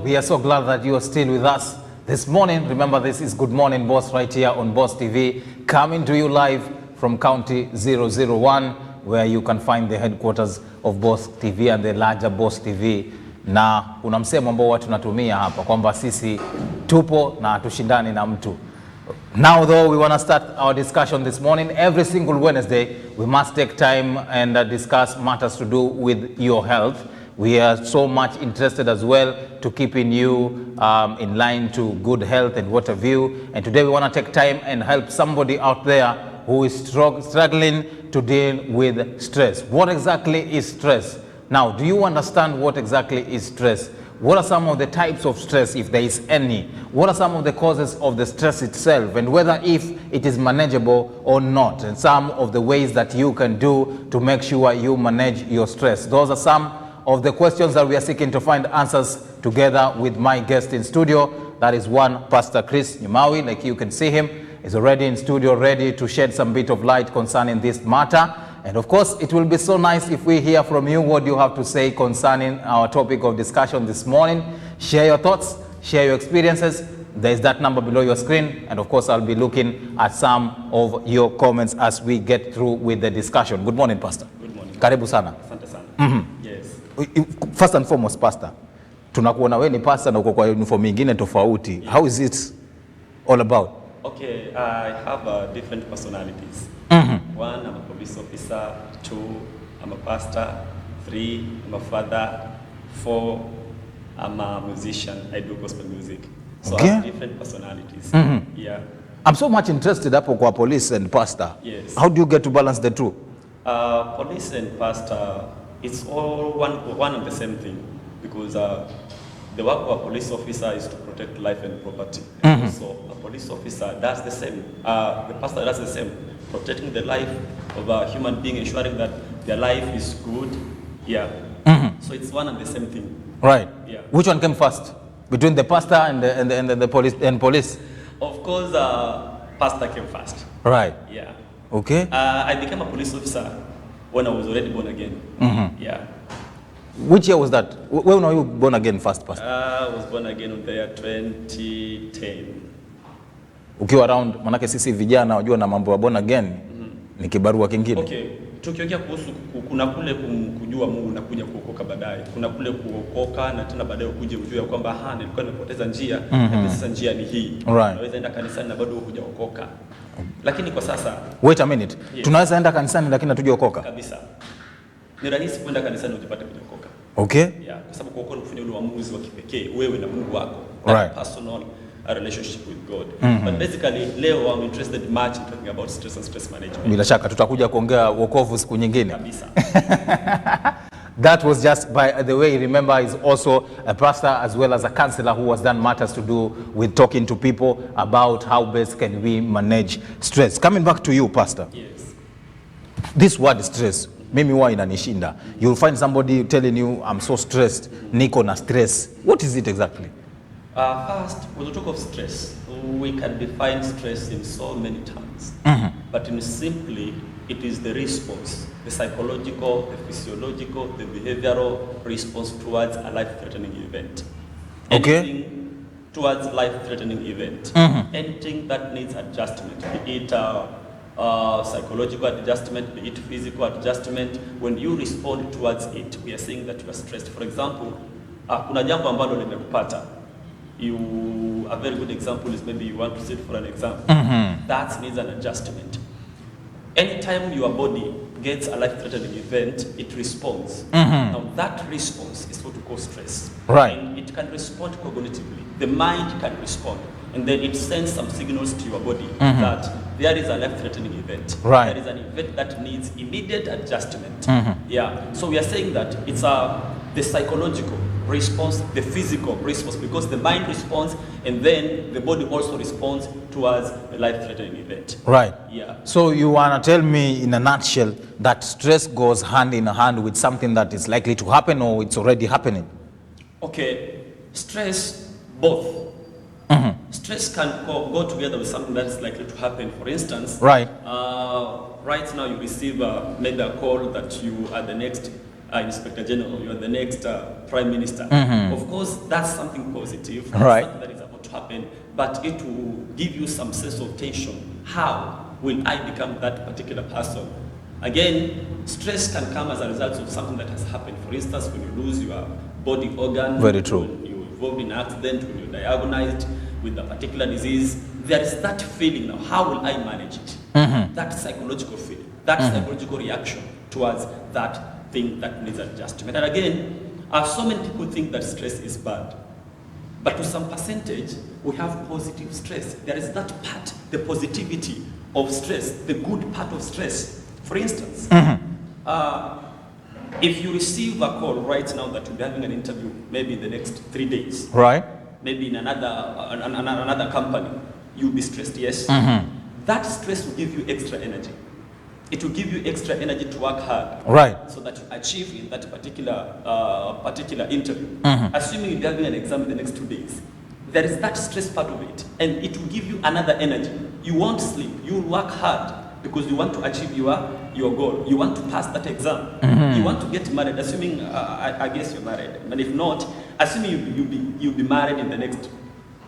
we are so glad that you are still with us this morning. Remember, this is Good Morning Boss right here on Boss TV, coming to you live from County 001, where you can find the headquarters of Boss TV and the larger Boss TV. Na kuna msemo ambao watu natumia hapa kwamba sisi tupo na tushindani na mtu. Now though, we want to start our discussion this morning. Every single Wednesday, we must take time and discuss matters to do with your health. We are so much interested as well to keeping you in line to good health and what have you. And today we want to take time and help somebody out there who is struggling to deal with stress. What exactly is stress? Now, do you understand what exactly is stress? What are some of the types of stress, if there is any? What are some of the causes of the stress itself, and whether if it is manageable or not, and some of the ways that you can do to make sure you manage your stress? Those are some of the questions that we are seeking to find answers together with my guest in studio. That is one, Pastor Chris Nyumawi. Like you can see him, is already in studio, ready to shed some bit of light concerning this matter. And of course, it will be so nice if we hear from you what you have to say concerning our topic of discussion this morning. Share your thoughts, share your experiences. There is that number below your screen. And of course, I'll be looking at some of your comments as we get through with the discussion. Good morning, Pastor. Good morning. Karibu sana. Asante sana. Yes. First and foremost, Pastor, tunakuona wewe ni pastor na uko kwa uniform nyingine tofauti. Yeah. How is it all about? Okay, I have different personalities. One, I'm a police officer. Two, I'm a pastor. Three, I'm a father. Four, I'm a musician. I do gospel music. So okay. I have different personalities. Yeah. I'm so much interested hapo kwa police and pastor. Yes. How do you get to balance the two? Police and pastor, it's all one and the same thing, because the work of a police officer is to protect life and property. So a police officer does the same. The pastor does the same, protecting the life of a human being, ensuring that their life is good. Yeah. So it's one and the same thing. Right. Yeah. Which one came first between the pastor and the police? Of course, pastor came first. Right. Yeah. Okay. I became a police officer when I was already born again. Yeah. Which year was that? When were you born again first, Pastor? I was born again in the year 2010. Ukiwa around, manake sisi vijana wajua na mambo ya born again ni kibarua kingine. Okay, tukiongea kuhusu kuna kule kujua Mungu na kuja kuokoka baadaye. Kuna kule kuokoka na tena baadaye ukuje ujue kwamba nilikuwa nimepoteza njia, na sasa njia ni hii. Right. Unaweza enda kanisani na bado hujaokoka. Lakini kwa sasa, wait a minute. Yes. Tunaweza enda kanisani lakini hatujaokoka. Kabisa. Ni rahisi kwenda kanisani ujipate kuokoka. Okay. Yeah, kwa sababu kuokoka ni kufanya ule uamuzi wa kipekee wewe na Mungu wako. Right. Personal relationship with God. But basically leo I'm interested much in talking about stress and stress management. Bila shaka tutakuja kuongea wokovu siku nyingine. Kabisa. That was just, by the way, remember, is also a pastor as well as a counselor who has done matters to do with talking to people about how best can we manage stress. Coming back to you, Pastor. Yes. This word stress, mimi huwa inanishinda. You'll find somebody telling you, I'm so stressed, niko na stress. What is it exactly? First, when we talk of stress, we can define stress in so many terms. But in simply, it is the response, the psychological, the physiological, the behavioral response towards a life-threatening event. Okay. Anything towards life-threatening event. Anything that needs adjustment, be it psychological adjustment, be it physical adjustment. When you respond towards it, we are saying that you are stressed. For example, kuna jambo ambalo limekupata. A very good example is maybe you want to sit for an exam. That needs an adjustment. Anytime your body gets a life-threatening event, it responds. Now that response is what we call stress. Right. And it can respond cognitively. The mind can respond. And then it sends some signals to your body that there is a life-threatening event. Right. There is an event that needs immediate adjustment. Yeah. So we are saying that it's the psychological response, the physical response, because the mind responds and then the body also responds towards a life-threatening event. Right. Yeah. So you want to tell me in a nutshell that stress goes hand in hand with something that is likely to happen or it's already happening? Okay. Stress, both. Stress can go together with something that is likely to happen. For instance, right. Right now you receive maybe a call that you are the next Inspector General, you are the next Prime Minister. Of course, that's something positive, Right. something that is about to happen, but it will give you some sense of tension. How will I become that particular person? Again, stress can come as a result of something that has happened. For instance, when you lose your body organ, Very true. when you're involved in an accident, when you're diagnosed with a particular disease, there is that feeling now, how will I manage it? That psychological feeling, that psychological reaction towards that thing that needs adjustment. And again, so many people think that stress is bad. But to some percentage, we have positive stress. There is that part, the positivity of stress, the good part of stress. For instance, if you receive a call right now that you'll be having an interview, maybe in the next 3 days, Right. maybe in another company, you'll be stressed, yes? That stress will give you extra energy. It will give you extra energy to work hard. Right. So that you achieve in that particular interview. Assuming you'll be having an exam in the next 2 days, there is that stress part of it, and it will give you another energy. You won't sleep. You will work hard because you want to achieve your goal. You want to pass that exam. You want to get married. Assuming, I guess you're married, but if not, assuming you'll be married in the next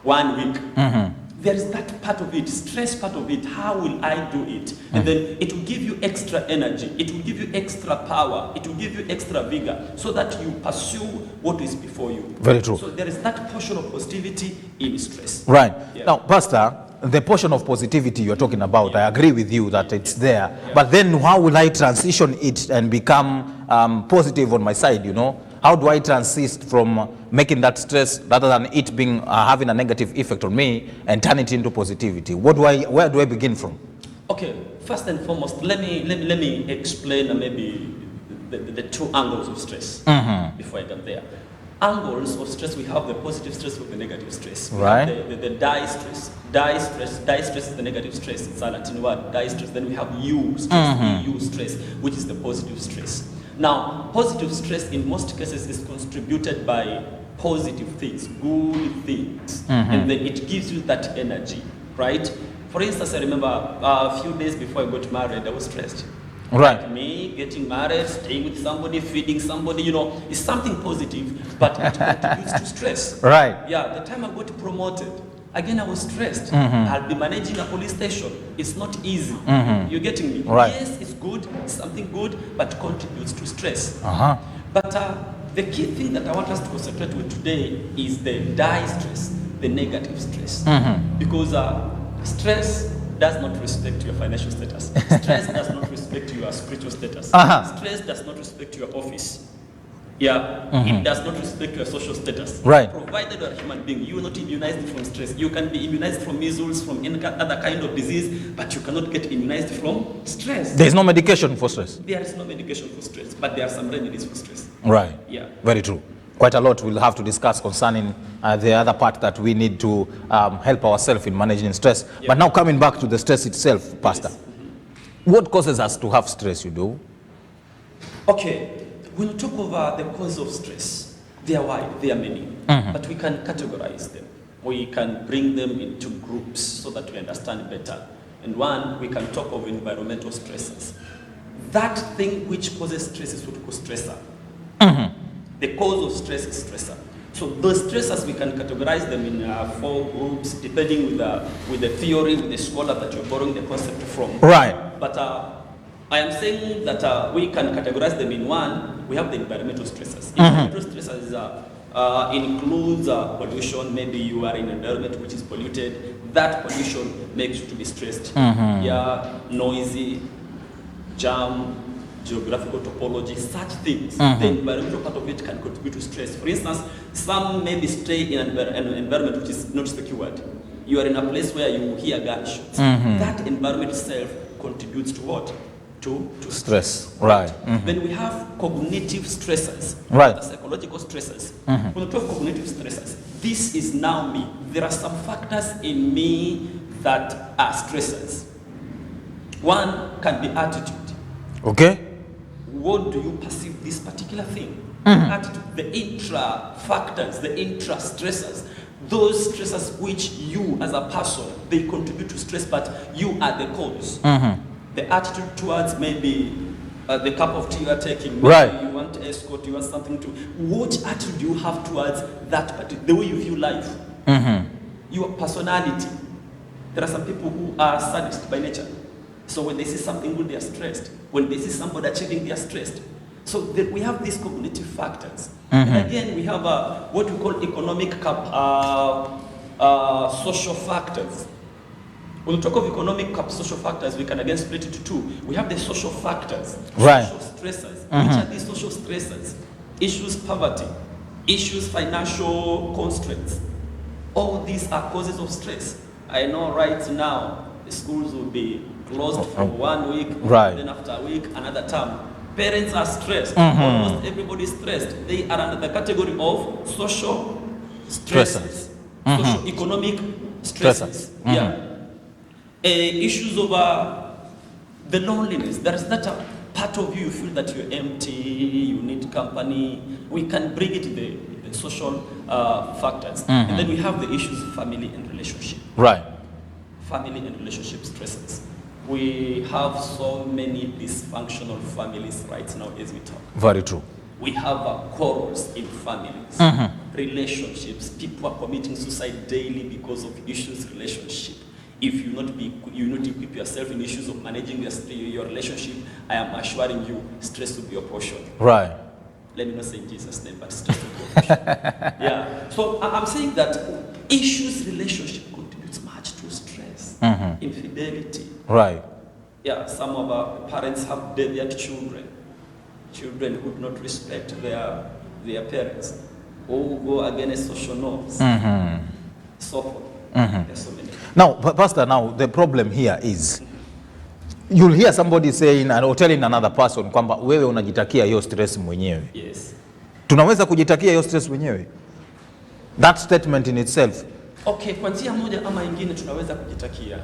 1 week. There is that part of it, stress part of it. How will I do it? And then it will give you extra energy. It will give you extra power. It will give you extra vigor so that you pursue what is before you. Very true. So there is that portion of positivity in stress. Right. Yeah. Now, Pastor, the portion of positivity you're talking about, I agree with you that it's there. But then how will I transition it and become positive on my side, you know? How do I transit from making that stress rather than it being having a negative effect on me and turn it into positivity? Where do I begin from? Okay, first and foremost, let me explain maybe the two angles of stress before I get there. Angles of stress, we have the positive stress with the negative stress. We Right. have the die stress. Die stress is the negative stress. It's a Latin word, die stress. Then we have U stress, EU stress, which is the positive stress. Now, positive stress in most cases is contributed by positive things, good things, and then it gives you that energy, right? For instance, I remember a few days before I got married, I was stressed. Right. Like me getting married, staying with somebody, feeding somebody, you know, is something positive, but it contributes to stress. Right. Yeah, the time I got promoted, again I was stressed. I'll be managing a police station. It's not easy. You're getting me? Right. Yes, it's good, it's something good, but contributes to stress. Uh-huh. But the key thing that I want us to concentrate with today is the die stress, the negative stress. Because stress does not respect your financial status. Stress does not respect your spiritual status. Stress does not respect your office. Yeah, it does not respect your social status. Right. Provided you're a human being, you are not immunized from stress. You can be immunized from measles, from any other kind of disease, but you cannot get immunized from stress. There is no medication for stress. There is no medication for stress, but there are some remedies for stress. Right. Yeah. Very true. Quite a lot we'll have to discuss concerning the other part that we need to help ourselves in managing stress. Yeah. But now coming back to the stress itself, Pastor, what causes us to have stress, you do? Okay, when we talk about the cause of stress, they are wide, they are many, but we can categorize them. We can bring them into groups so that we understand better. And one, we can talk of environmental stressors. That thing which causes stress is what we call stressor. The cause of stress is stressor. So those stressors, we can categorize them in 4 groups, depending with the theory, with the scholar that you're borrowing the concept from. Right. But I am saying that we can categorize them in one. We have the environmental stressors. Environmental stressors includes pollution. Maybe you are in an environment which is polluted. That pollution makes you to be stressed. Yeah, noisy, jam, geographical topology, such things. The environmental part of it can contribute to stress. For instance, some maybe stay in an environment which is not secured. You are in a place where you hear gunshots. That environment itself contributes to what? To Stress. Right. Then we have cognitive stressors. Right. The psychological stressors. When we talk cognitive stressors, this is now me. There are some factors in me that are stressors. One can be attitude. Okay. What do you perceive this particular thing? Attitude, the intra factors, the intra stressors, those stressors which you as a person, they contribute to stress, but you are the cause. The attitude towards maybe the cup of tea you are taking, maybe Right. you want want escort, you want something to, what attitude do you have towards that, but the way you view life, your personality. There are some people who are sadist by nature. So when they see something good, they are stressed. When they see somebody achieving, they are stressed. So we have these cognitive factors. And again, we have what we call economic social factors. When we talk of economic social factors, we can again split it into two. We have the social factors, right. social stressors. Which are these social stressors? Issues poverty, issues financial constraints. All these are causes of stress. I know right now the schools will be closed for 1 week, right. Then after a week, another term. Parents are stressed. Almost everybody is stressed. They are under the category of social stresses, social economic stresses. Yeah. Issues of the loneliness. There is that part of you feel that you're empty, you need company. We can bring it to the social factors. And then we have the issues of family and relationship. Right. Family and relationship stresses. We have so many dysfunctional families right now as we talk. Very true. We have quarrels in families, relationships. People are committing suicide daily because of issues relationship. If you not equip yourself in issues of managing your relationship, I am assuring you, stress will be your portion. Right. Let me not say in Jesus' name, but stress will be your portion. Yeah. So I'm saying that issues relationship contributes much to stress, infidelity. Right. Yeah. Some of our parents have deviant children who do not respect their parents, who go against social norms, so forth. There's so many. Now, Pastor, now the problem here is you'll hear somebody saying or telling another person kwamba wewe unajitakia hiyo stress mwenyewe. Yes. Tunaweza kujitakia hiyo stress mwenyewe? That statement in itself. Okay, kwa njia moja ama ingine tunaweza kujitakia.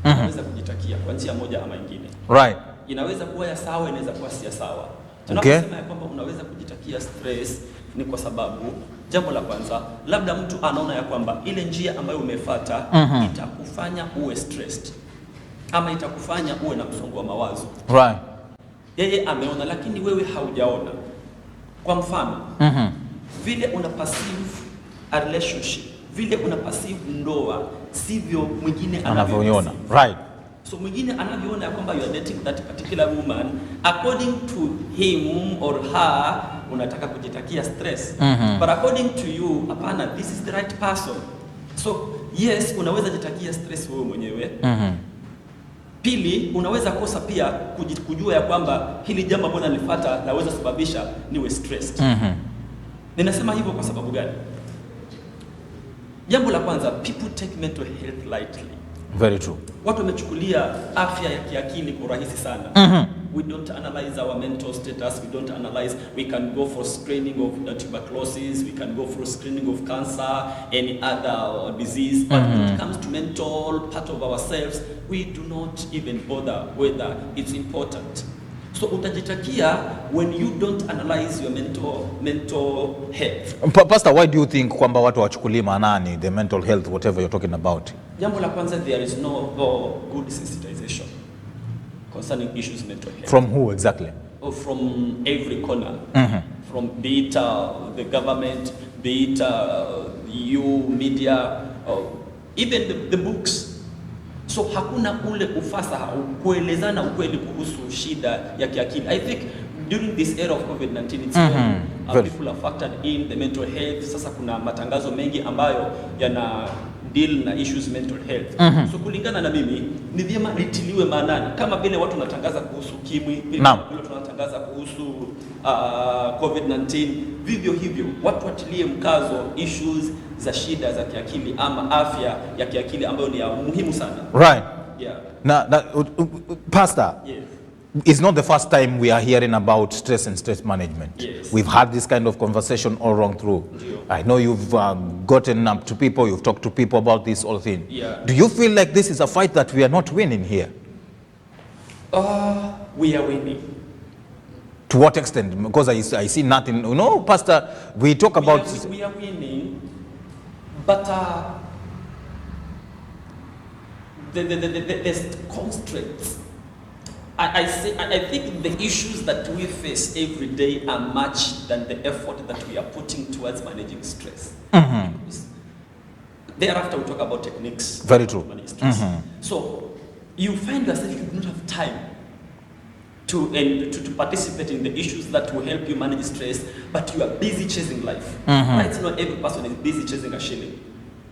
Tunaweza kujitakia kwa njia moja ama ingine. Right. Inaweza kuwa ya sawa, inaweza kuwa si ya sawa. Tunaposema ya kwamba unaweza kujitakia stress ni kwa sababu jambo la kwanza, labda mtu anaona ya kwamba ile njia ambayo umefuata itakufanya uwe stressed ama itakufanya uwe na msongo wa mawazo. Right. Yeye ameona lakini wewe haujaona. Kwa mfano, vile una perceive a relationship, vile una perceive ndoa, sivyo mwingine anavyoona. Right. So mwingine anavyoona ya kwamba you are dating that particular woman, according to him or her, unataka kujitakia stress. But according to you, hapana, this is the right person. So yes, unaweza jitakia stress wewe mwenyewe. Pili, unaweza kosa pia kujua ya kwamba hili jambo ambalo nalifuata laweza sababisha niwe stressed. Ninasema hivyo kwa sababu gani? Jambo la kwanza, people take mental health lightly. Very true. Watu wamechukulia afya ya kiakili kwa rahisi sana. We don't analyze our mental status, we don't analyze, we can go for screening of tuberculosis, we can go for screening of cancer, any other disease, but when it comes to mental part of ourselves, we do not even bother whether it's important. So utajitakia when you don't analyze your mental health. Pastor, why do you think kwamba watu wachukulie maanani the mental health whatever you're talking about? Jambo la kwanza, there is no good sensitization concerning issues mental health. From who exactly? From every corner. From be it the government, be it you media, even the books. So hakuna ule ufasaha kuelezana ukweli kuhusu shida ya kiakili. I think during this era of COVID-19 it's when people are factored in the mental health. Sasa kuna matangazo mengi ambayo yana deal na issues mental health. So kulingana na mimi ni vyema litiliwe maanani kama vile watu wanatangaza kuhusu ukimwi, vile tunatangaza kuhusu COVID-19, vivyo hivyo watu watilie mkazo issues za shida za kiakili ama afya ya kiakili ambayo ni ya muhimu sana. Right. Yeah. Now, Pastor, yes. It's not the first time we are hearing about stress and stress management. Yes. We've had this kind of conversation all wrong through. Yeah. I know you've gotten up to people, you've talked to people about this whole thing. Yeah. Do you feel like this is a fight that we are not winning here? We are winning. To what extent? Because I see nothing. You know, Pastor, we talk about... We are winning, but the constraints I think the issues that we face every day are much than the effort that we are putting towards managing stress. Thereafter, we talk about techniques. Very true. Manage stress. So you find yourself you do not have time to participate in the issues that will help you manage stress, but you are busy chasing life. Right? Not every person is busy chasing a shilling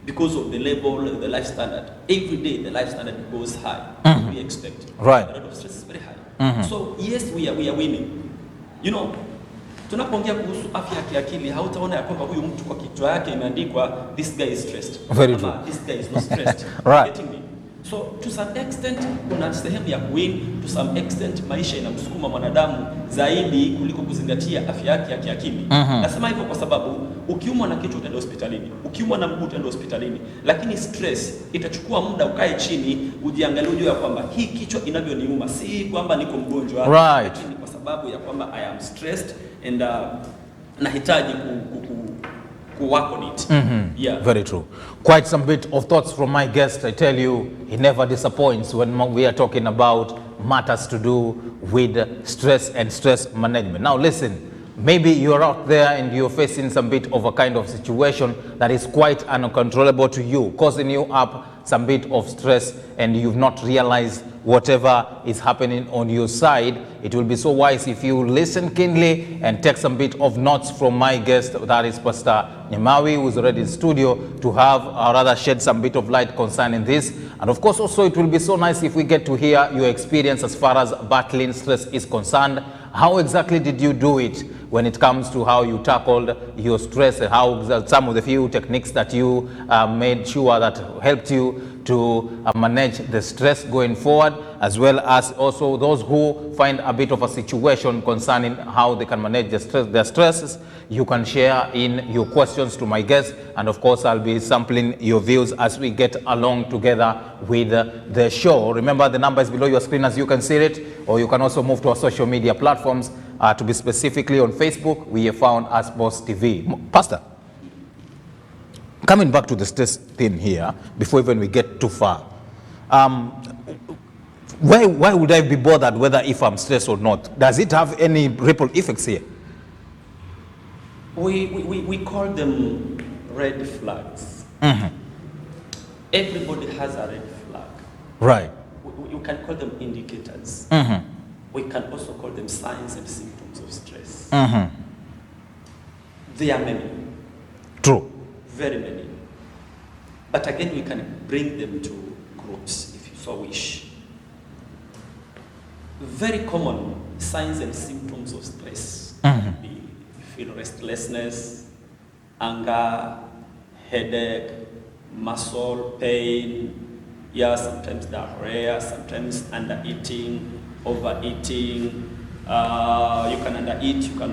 because of the level, the life standard. Every day the life standard goes high. We expect. Right. The rate of stress is very high. So yes, we are winning. You know, tunapoongea kuhusu afya ya kiakili, hautaona ya kwamba huyu mtu kwa kichwa yake imeandikwa this guy is stressed. Very true. This guy is not stressed. Right. Getting me? So to some extent kuna sehemu ya win, to some extent maisha inamsukuma mwanadamu zaidi kuliko kuzingatia afya yake ya kiakili. Nasema hivyo kwa sababu ukiumwa na kichwa utaenda hospitalini, ukiumwa na mguu utaenda hospitalini, lakini stress itachukua muda ukae chini ujiangalie, ujue kwamba hii kichwa inavyoniuma si kwamba niko mgonjwa, right, lakini kwa sababu ya kwamba I am stressed and nahitaji work on it. Yeah. Very true. Quite some bit of thoughts from my guest. I tell you, he never disappoints when we are talking about matters to do with stress and stress management. Now listen, maybe you're out there and you're facing some bit of a kind of situation that is quite uncontrollable to you, causing you up some bit of stress, and you've not realized whatever is happening on your side. It will be so wise if you listen keenly and take some bit of notes from my guest, that is Pastor Nyamawi, who is already in studio, to have or rather shed some bit of light concerning this. And of course also it will be so nice if we get to hear your experience as far as battling stress is concerned. How exactly did you do it when it comes to how you tackled your stress, and how some of the few techniques that you made sure that helped you to manage the stress going forward, as well as also those who find a bit of a situation concerning how they can manage their stresses. You can share in your questions to my guests, and of course I'll be sampling your views as we get along together with the show. Remember, the number is below your screen as you can see it, or you can also move to our social media platforms. To be specifically on Facebook, we are found as Boss TV. Pastor, coming back to the stress thing here, before even we get too far, why would I be bothered whether if I'm stressed or not? Does it have any ripple effects here? We call them red flags. Everybody has a red flag. Right. You can call them indicators. We can also call them signs and symptoms of stress. There are many. True. Very many. But again, we can bring them to groups if you so wish. Very common signs and symptoms of stress. You feel restlessness, anger, headache, muscle pain, sometimes diarrhea, sometimes undereating, overeating. You can undereat, you can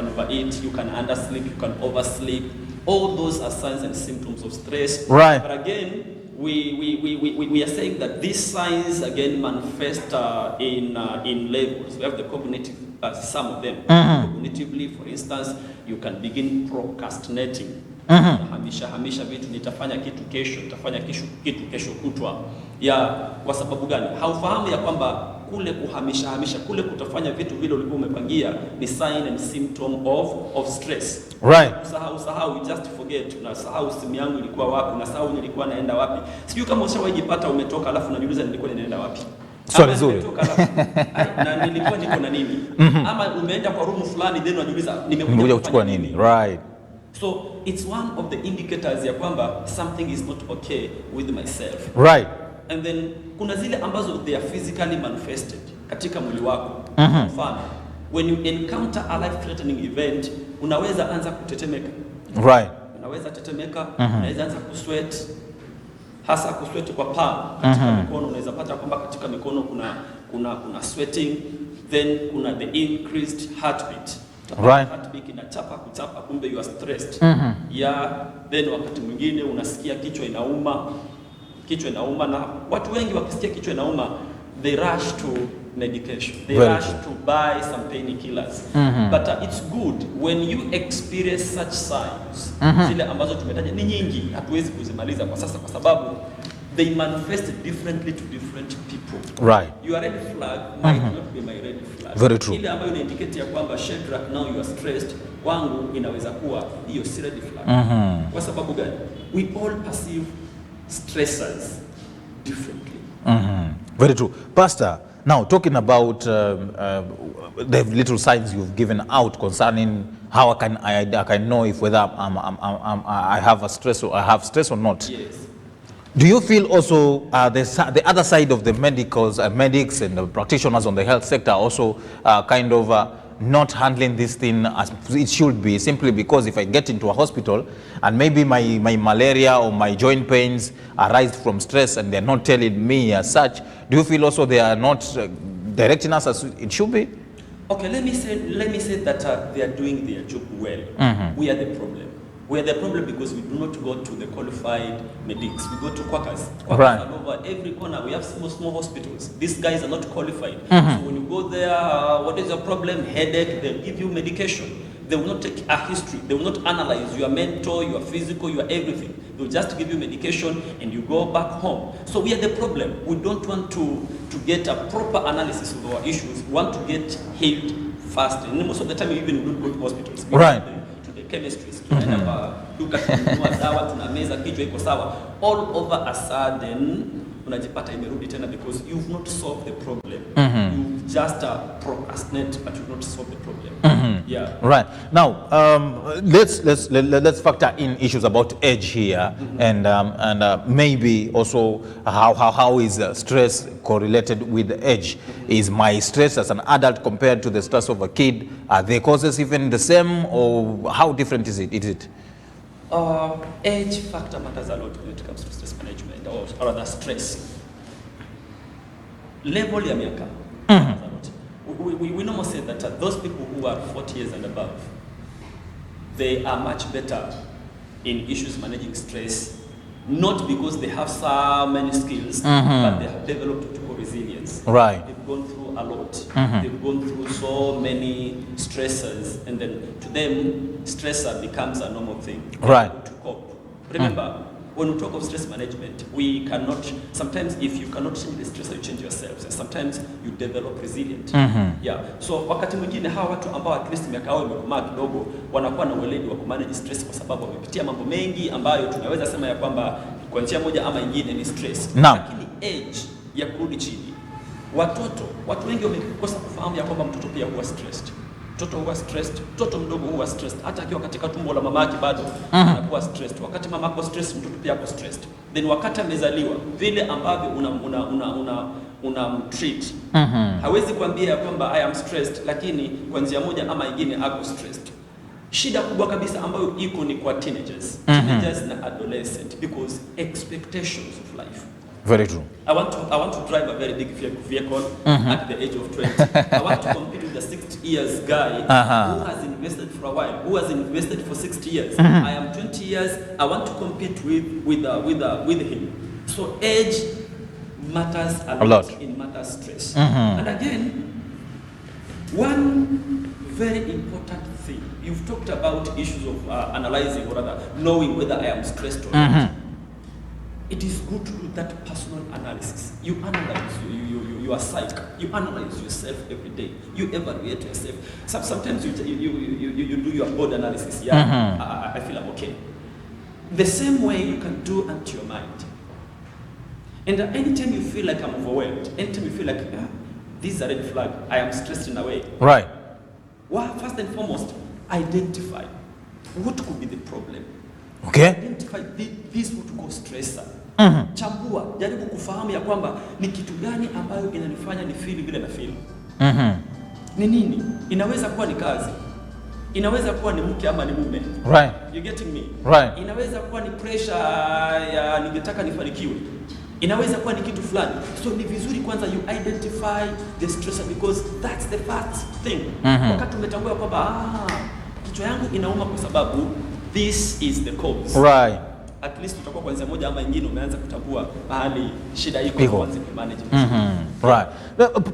overeat, you can undersleep, you can oversleep. All those are signs and symptoms of stress. Right. But again, we are saying that these signs again manifest in levels. We have the cognitive, some of them. Cognitively, for instance, you can begin procrastinating. Hamisha vitu, nitafanya kitu kesho, nitafanya kitu kesho kutwa. Kwa sababu gani? Haufahamu ya kwamba kule kuhamisha kule kutafanya vitu vile ulikuwa umepangia ni sign and symptom of stress. Right. Usahau, you just forget. Unasahau simu yangu ilikuwa wapi, unasahau nilikuwa naenda wapi. Sijui kama ushawajipata umetoka alafu unajiuliza nilikuwa ninaenda wapi. Swali nzuri. Na nilikuwa niko na nini? Ama umeenda kwa room fulani then unajiuliza nimekuja kuchukua nini? Right. So it's one of the indicators ya kwamba something is not okay with myself. Right. And then kuna zile ambazo they are physically manifested katika mwili wako. Mfano, when you encounter a life threatening event, unaweza anza kutetemeka. Right. Unaweza tetemeka, unaweza anza kusweat, hasa kusweat kwa palm. Katika mikono unaweza pata kwamba katika mikono kuna sweating, then kuna the increased heartbeat. Right. Heartbeat inachapa kuchapa, kumbe you are stressed. Then wakati mwingine unasikia kichwa inauma, na watu wengi wakisikia kichwa inauma, they rush to medication. They rush to buy some painkillers. But it's good when you experience such signs. Zile ambazo tumetaja ni nyingi, hatuwezi kuzimaliza kwa sasa kwa sababu they manifest differently to different people. Right. Your red flag might not be my red flag. Very true. Ile ambayo inaindicate ya kwamba Shedrack, now you are stressed, wangu inaweza kuwa hiyo si red flag. Kwa sababu gani? We all perceive stressors differently. Very true. Pastor, now talking about the little signs you've given out concerning how I can know if whether I have a stress or I have stress or not. Yes. Do you feel also the other side of the medics and the practitioners on the health sector also kind of not handling this thing as it should be, simply because if I get into a hospital and maybe my malaria or my joint pains arise from stress and they're not telling me as such, do you feel also they are not directing us as it should be? Okay, let me say that they are doing their job well. We are the problem. We are the problem because we do not go to the qualified medics. We go to quackers. Quackers Right. are over every corner. We have small hospitals. These guys are not qualified. So when you go there, what is your problem? Headache, they'll give you medication. They will not take a history. They will not analyze your mental, your physical, your everything. They'll just give you medication and you go back home. So we are the problem. We don't want to get a proper analysis of our issues. We want to get healed fast. And most of the time, we even don't go to hospitals. We Right. go to the chemistries. Tunaenda kwa duka tunanunua dawa, tunameza, kichwa iko sawa. All over a sudden, unajipata imerudi tena because you've not solved the problem. You just procrastinate, but you've not solved the problem. Yeah. Right. Now, let's factor in issues about age here, and maybe also how is stress correlated with age? Is my stress as an adult compared to the stress of a kid? Are the causes even the same, or how different is it? Age factor matters a lot when it comes to stress management, or rather stress. Level ya miaka matters a lot. We normally say that those people who are 40 years and above, they are much better in issues managing stress, not because they have so many skills, but they have developed what you call resilience. Right. They've gone through a lot. They've gone through so many stressors, and then to them, stressor becomes a normal thing. Right. To cope. Remember, when we talk of stress management, we cannot, sometimes if you cannot change the stressor, you change yourselves. And sometimes you develop resilient. Yeah. So wakati mwingine hawa watu ambao at least miaka yao imekomaa kidogo wanakuwa na ueledi wa kumanage stress kwa sababu wamepitia mambo mengi ambayo tunaweza sema ya kwamba kwa njia moja ama nyingine ni stress. Naam. Lakini age ya kurudi chini. Watu wengi wamekosa kufahamu ya kwamba mtoto pia huwa stressed. Mtoto huwa stressed, mtoto mdogo huwa stressed. Hata akiwa katika tumbo la mamake bado anakuwa stressed. Wakati mama ako stressed, mtoto pia ako stressed. Then wakati amezaliwa, vile ambavyo treat. Hawezi kuambia ya kwamba I am stressed, lakini kwa njia moja ama nyingine ako stressed. Shida kubwa kabisa ambayo iko ni kwa teenagers na adolescent, because expectations of life. Very true. I want to drive a very big vehicle at the age of 20. I want to compete with the 60 years guy who has invested for a while, who has invested for 60 years. I am 20 years. I want to compete with him. So age matters a lot in matters stress. And again, one very important thing, you've talked about issues of analyzing or rather knowing whether I am stressed or not. It is good to do that personal analysis. You analyze your psyche. You analyze yourself every day. You evaluate yourself. Sometimes you do your body analysis. Yeah, I feel I'm okay. The same way you can do unto your mind. And anytime you feel like I'm overwhelmed, anytime you feel like this is a red flag, I am stressed in a way. Right. Well, first and foremost, identify what could be the problem. Okay. Identify this what we call stressor. Chambua, jaribu kufahamu ya kwamba ni kitu gani ambayo inanifanya ni feel vile na feel. Ni nini? Inaweza kuwa ni kazi. Inaweza kuwa ni mke ama ni mume. Right. You getting me? Right. Inaweza kuwa ni pressure ya ningetaka nifanikiwe. Inaweza kuwa ni kitu fulani. So ni vizuri kwanza you identify the stressor, because that's the first thing. Wakati umetambua kwamba kichwa yangu inauma kwa sababu this is the cause. Right. At least utakuwa kwanza moja ama nyingine umeanza kutambua mahali shida iko kwanza manage. Right.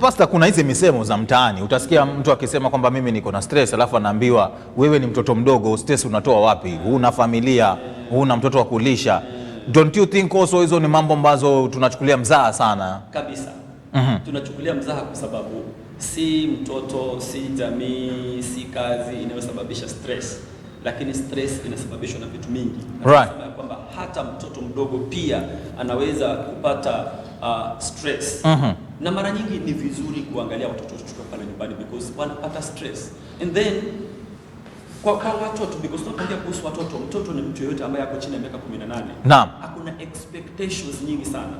Pastor, kuna hizi misemo za mtaani. Utasikia mtu akisema kwamba mimi niko na stress, alafu anaambiwa wewe ni mtoto mdogo, stress unatoa wapi? Huna familia, huna mtoto wa kulisha. Don't you think also hizo ni mambo ambazo tunachukulia mzaha sana? Kabisa. Tunachukulia mzaha kwa sababu si mtoto, si jamii, si kazi inayosababisha stress, lakini stress inasababishwa na vitu mingi. Right. Kwamba hata mtoto mdogo pia anaweza kupata stress. Na mara nyingi ni vizuri kuangalia watoto tukiwa pale nyumbani because wanapata stress. And then kwa watoto, because tunapoongea kuhusu watoto, mtoto ni mtu yeyote ambaye ako chini ya miaka 18. Naam. Hakuna expectations nyingi sana.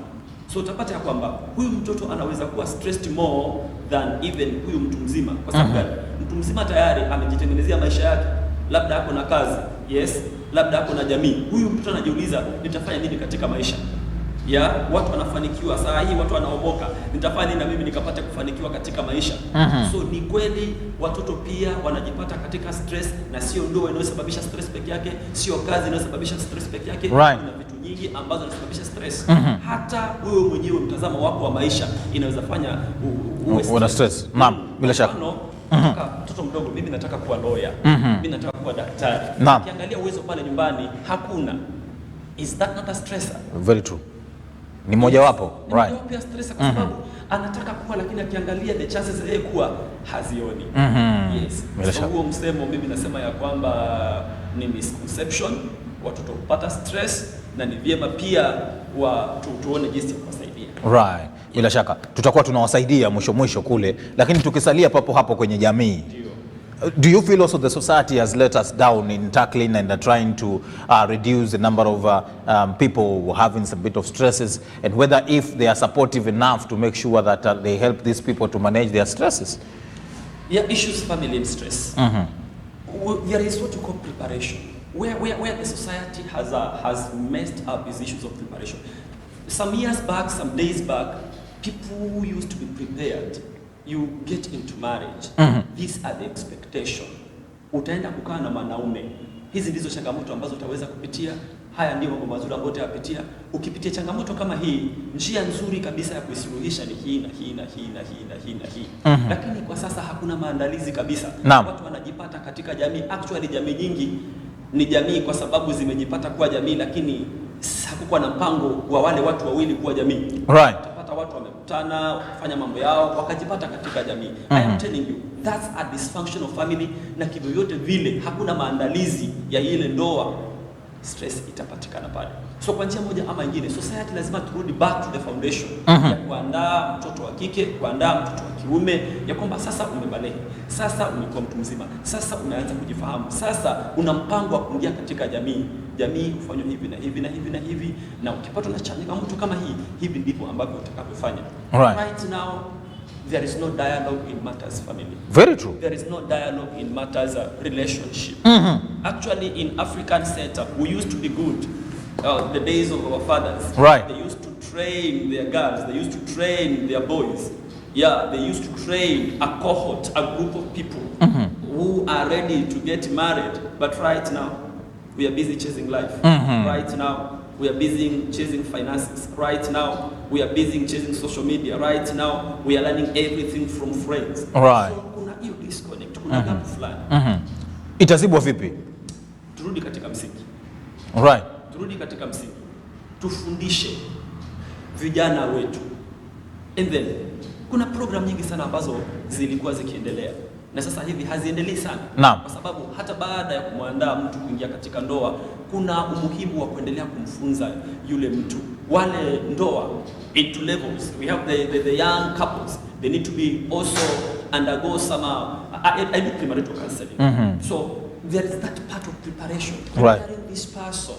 So utapata ya kwamba huyu mtoto anaweza kuwa stressed more than even huyu mtu mzima. Kwa sababu gani? Mtu mzima tayari amejitengenezea maisha yake. Labda ako na kazi, yes, labda ako na jamii. Huyu mtoto anajiuliza nitafanya nini katika maisha? Ya watu wanafanikiwa saa hii, watu wanaomoka, nitafanya nini na mimi nikapata kufanikiwa katika maisha? So ni kweli watoto pia wanajipata katika stress, na sio ndoa inayosababisha stress peke yake, sio kazi inayosababisha stress peke yake. Right. Kuna vitu nyingi ambazo zinasababisha stress. Hata wewe mwenyewe mtazamo wako wa maisha inaweza fanya uwe stress. Naam, bila shaka. Mtoto mdogo, mimi nataka kuwa lawyer, mimi nataka kuwa daktari. Ukiangalia uwezo pale nyumbani hakuna. Is that not a stressor? Very true. Ni moja wapo, right? Ni pia stress kwa sababu anataka kuwa, lakini akiangalia the chances yeye kuwa hazioni. Yes. So huo msemo mimi nasema ya kwamba ni misconception, watoto kupata stress, na ni vyema pia tuone jinsi ya kuwasaidia. Right. Bila shaka tutakuwa tunawasaidia mwisho kule, lakini tukisalia papo hapo kwenye jamii. Do you feel also the society has let us down in tackling and trying to reduce the number of people having some bit of stresses, and whether if they are supportive enough to make sure that they help these people to manage their stresses? Yeah, issues, family and stress. There is what you call preparation, where the society has messed up these issues of preparation. Some years back, some days back, people used to be prepared. You get into marriage. These are the expectation. Utaenda kukaa na mwanaume. Hizi ndizo changamoto ambazo utaweza kupitia. Haya ndio mambo mazuri ambayo utayapitia. Ukipitia changamoto kama hii, njia nzuri kabisa ya kuisuluhisha ni hii na hii na hii na hii na hii na hii. Lakini kwa sasa hakuna maandalizi kabisa. Watu wanajipata katika jamii. Actually jamii nyingi ni jamii kwa sababu zimejipata kuwa jamii, lakini hakukuwa na mpango wa wale watu wawili kuwa jamii. Right. Watu wamekutana kufanya mambo yao wakajipata katika jamii. I am telling you, that's a dysfunctional family, na kivyovyote vile hakuna maandalizi ya ile ndoa, stress itapatikana pale. So kwa njia moja ama nyingine, society lazima turudi back to the foundation ya kuandaa mtoto wa kike, kuandaa mtoto wa kiume, ya kwamba sasa umebalehe, sasa umekuwa mtu mzima, sasa umeanza kujifahamu, sasa una mpango wa kuingia katika jamii. Jamii hufanywa hivi na hivi na hivi na hivi, na ukipatwa na changamoto kama hii, hivi ndivyo ambavyo utakavyofanya. Right now there is no dialogue in matters family. Very true. There is no dialogue in matters relationship. Actually in African setup we used to be good. The days of our fathers. Right. They used to train their girls, they used to train their boys. Yeah, they used to train a cohort, a group of people who are ready to get married. But right now we are busy chasing life. Right now we are busy chasing finances. Right now we are busy chasing social media. Right now we are learning everything from friends. Right. So kuna hiyo disconnect, kuna gap fulani. Itazibwa vipi? Turudi katika msingi. Right. Turudi katika msingi. Tufundishe vijana wetu. And then kuna program nyingi sana ambazo zilikuwa zikiendelea, na sasa hivi haziendelei sana. Kwa sababu hata baada ya kumwandaa mtu kuingia katika ndoa, kuna umuhimu wa kuendelea kumfunza yule mtu. Wale ndoa into levels, we have the young couples, they need to be also undergo some I do premarital counseling. So there is that part of preparation, preparing this person,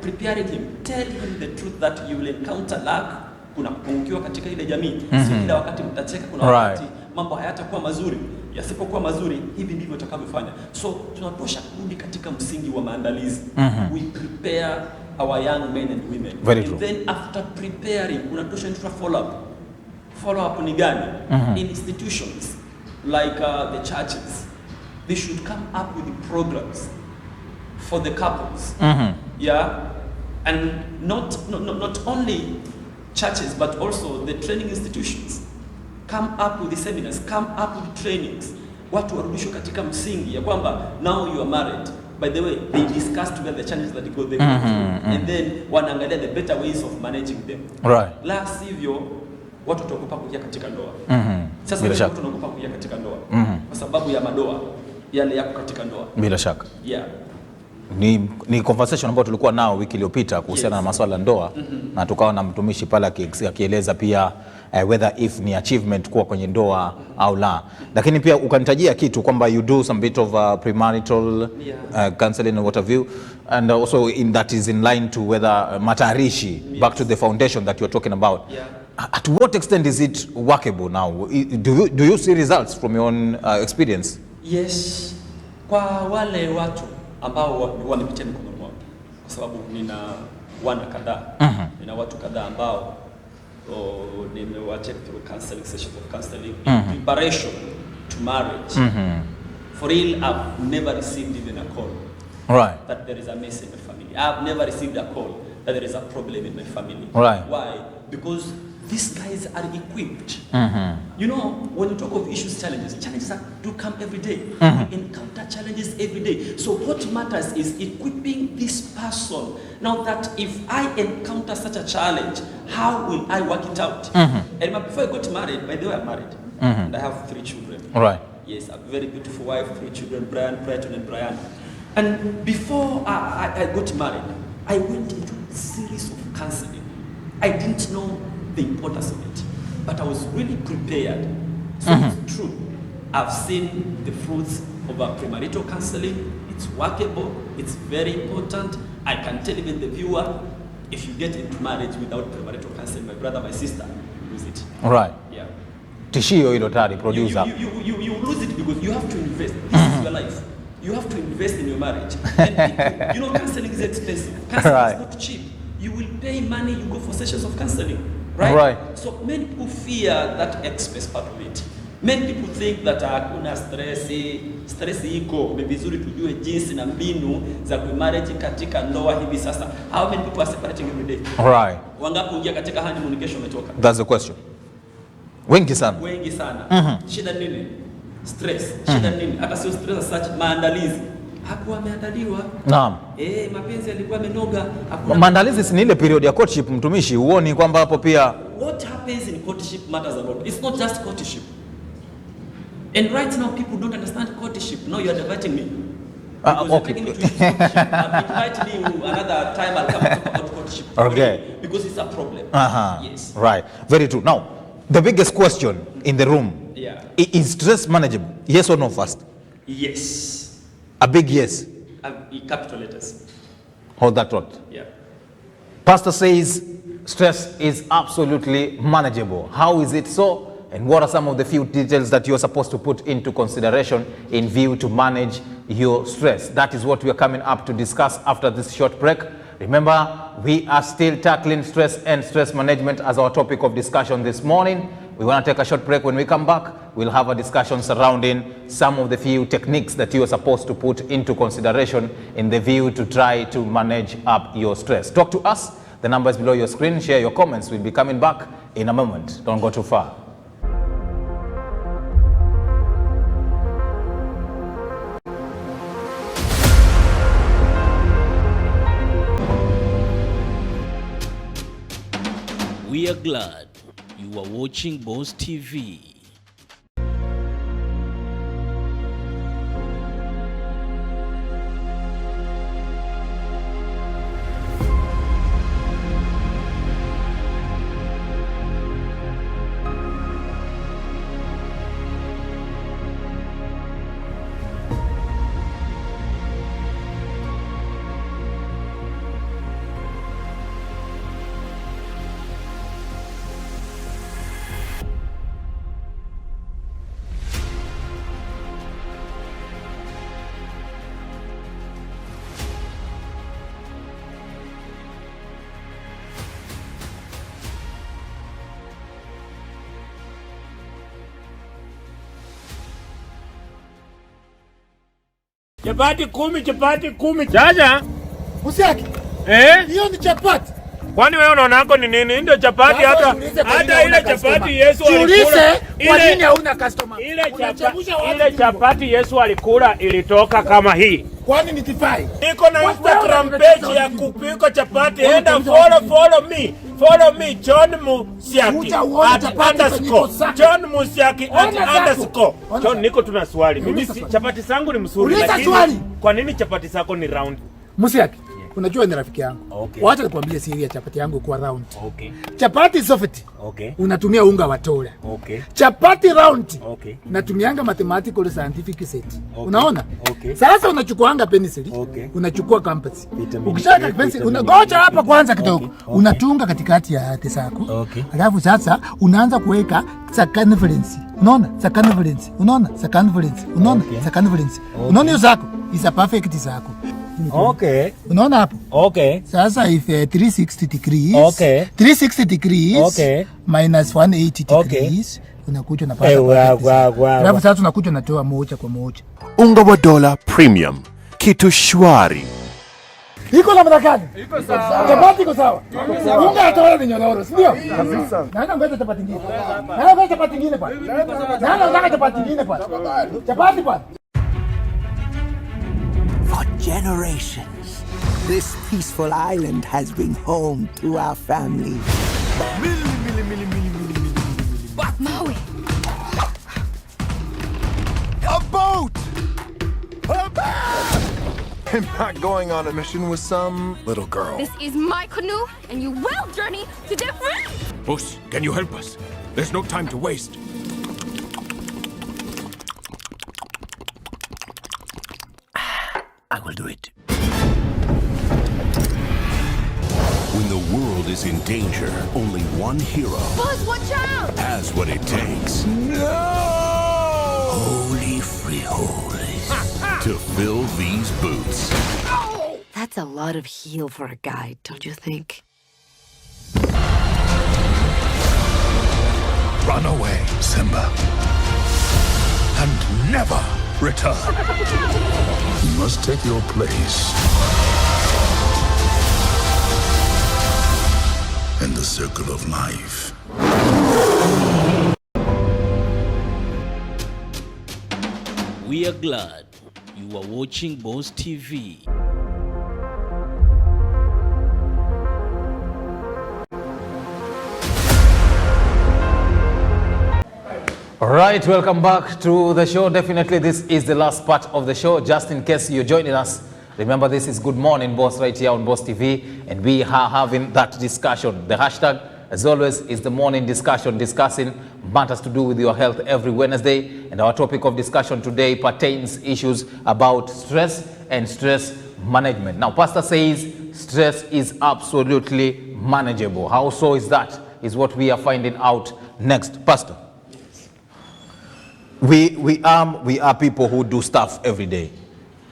preparing him, tell him the truth that you will encounter luck. Kuna kupungukiwa katika ile jamii. Si kila wakati mtacheka, kuna wakati mambo hayatakuwa mazuri. Yasipokuwa mazuri, hivi ndivyo utakavyofanya. So tunatosha kurudi katika msingi wa maandalizi. We prepare our young men and women. And then after preparing, unatosha ndio follow up. Follow up ni gani? In institutions like the churches, they should come up with the programs for the couples. And not only churches but also the training institutions come up with the seminars, come up with the trainings. Watu warudishwe katika msingi ya kwamba now you are married, by the way, they discuss together the challenges that they go through, and then wanaangalia the better ways of managing them. Right. La sivyo watu wataogopa kuingia katika ndoa. Sasa watu wanaogopa kuingia katika ndoa kwa sababu ya madoa yale yako katika ndoa. Bila shaka. Yeah. Ni conversation ambayo tulikuwa nao wiki iliyopita kuhusiana na masuala ya ndoa, na tukawa na mtumishi pale akieleza pia whether if ni achievement kuwa kwenye ndoa au la, lakini pia ukanitajia kitu kwamba you do some bit of premarital counseling and what have you, and also in that is in line to whether matarishi, back to the foundation that you're talking about. At what extent is it workable now? Do you see results from your own experience? Yes, kwa wale watu ambao wamepitia mikono mwangu, kwa sababu nina wana kadhaa, nina watu kadhaa ambao nimewacheck through counseling sessions of counseling in preparation to marriage. For real, I've never received even a call that there is a mess in my family. I've never received a call that there is a problem in my family. Why? Because these guys are equipped. You know, when you talk of issues, challenges do come every day. We encounter challenges every day. So what matters is equipping this person. Now that if I encounter such a challenge, how will I work it out? And before I got married, by the way, I'm married. And I have 3 children. Right. Yes, a very beautiful wife, 3 children, Brian, Brighton, and Brian. And before I got married, I went into a series of counseling. I didn't know the importance of it, but I was really prepared. So it's true. I've seen the fruits of a premarital counseling. It's workable. It's very important. I can tell even the viewer, if you get into marriage without premarital counseling, my brother, my sister, you lose it. Right. Yeah. Tishio hilo tayari producer. You lose it because you have to invest. This is your life. You have to invest in your marriage. And you know, counseling is expensive. Counseling is not cheap. You will pay money. You go for sessions of counseling. Right? So many people fear that expense part of it. Many people think that hakuna stress iko, ni vizuri tujue jinsi na mbinu za kumarriage katika ndoa hivi sasa. How many people are separating every day? Right. Wangapi kuingia katika honeymoon kesho umetoka? That's the question. Wengi sana. Shida nini? Stress. Shida nini? Hata sio stress such, maandalizi. Hakuwa ameandaliwa. Naam. Mapenzi yalikuwa amenoga. Maandalizi si ni ile period ya courtship, mtumishi, huoni kwamba hapo pia what happens in courtship matters a lot. It's not just courtship. And right now people don't understand courtship. Now you are diverting me. Okay. You're me to invite me another time I'll come and talk about courtship. Okay. Because it's a problem. Yes. Right. Very true. Now, the biggest question in the room. Yeah. Is stress manageable? Yes or no first? Yes. A big yes. Capital letters. Hold that thought. Yeah. Pastor says stress is absolutely manageable. How is it so? And what are some of the few details that you're supposed to put into consideration in view to manage your stress? That is what we are coming up to discuss after this short break. Remember, we are still tackling stress and stress management as our topic of discussion this morning. We want to take a short break. When we come back, we'll have a discussion surrounding some of the few techniques that you are supposed to put into consideration in the view to try to manage up your stress. Talk to us. The number is below your screen. Share your comments. We'll be coming back in a moment. Don't go too far. We are glad you are watching Boss TV. Chapati kumi. Chacha. Usiaki. Hiyo ni chapati. Kwani wewe unaonako ni nini? Ndio chapati hata ile chapati Yesu alikula. Kwa nini hauna customer? Ile chapati Yesu alikula ilitoka kama hii. Kwani nitifai? Niko na Instagram page ya kupika chapati. Enda follow me John Musiaki _ John Musiaki _ John, niko tuna swali. Mimi chapati zangu ni mzuri, lakini kwa nini chapati zako ni round? Musiaki, unajua ni rafiki yangu. Okay. Wacha nikwambie siri ya chapati yangu kwa round. Okay. Chapati soft. Okay. Unatumia unga wa tola. Okay. Chapati round. Okay. Natumianga mathematical scientific set. Okay. Unaona? Okay. Sasa unachukuanga penicillin. Okay. Unachukua compass. Ukishaka penicillin unagocha hapa kwanza kidogo. Okay. Unatunga katikati ya hati zako. Okay. Alafu sasa unaanza kuweka circumference. Unaona? Circumference. Unaona? Circumference. Unaona? Okay. Circumference. Unaona hiyo zako? Is a perfect zako. Okay. Unaona hapo? Okay. Sasa if 360 degrees. Okay. 360 degrees. Okay. Minus 180 degrees. Unakuja unapata. Alafu sasa tunakuja natoa moja kwa moja. Unga wa dola premium. Kitu shwari. Iko namna gani? Iko sawa. Chapati iko sawa. Unga atoa ni nyororo, si ndio? Kabisa. Naenda ngoja chapati nyingine. Naenda ngoja chapati nyingine bwana. Naenda ngoja chapati nyingine bwana. Chapati bwana. For generations, this peaceful island has been home to our family. Maui. A boat! A boat! I'm not going on a mission with some little girl. This is my canoe, and you will journey to different. Boss, can you help us? There's no time to waste. I will do it. When the world is in danger, only one hero Buzz, watch out! has what it takes. Holy frijoles. To fill these boots. That's a lot of heel for a guy, don't you think? Run away, Simba. And never return. You must take your place in the circle of life. We are glad you are watching Boss TV. All right, welcome back to the show. Definitely this is the last part of the show. Just in case you're joining us, remember this is Good Morning Boss right here on Boss TV, and we are having that discussion. The hashtag, as always, is the morning discussion, discussing matters to do with your health every Wednesday. And our topic of discussion today pertains issues about stress and stress management. Now, Pastor says stress is absolutely manageable. How so is that? Is what we are finding out next. Pastor. We are people who do stuff every day.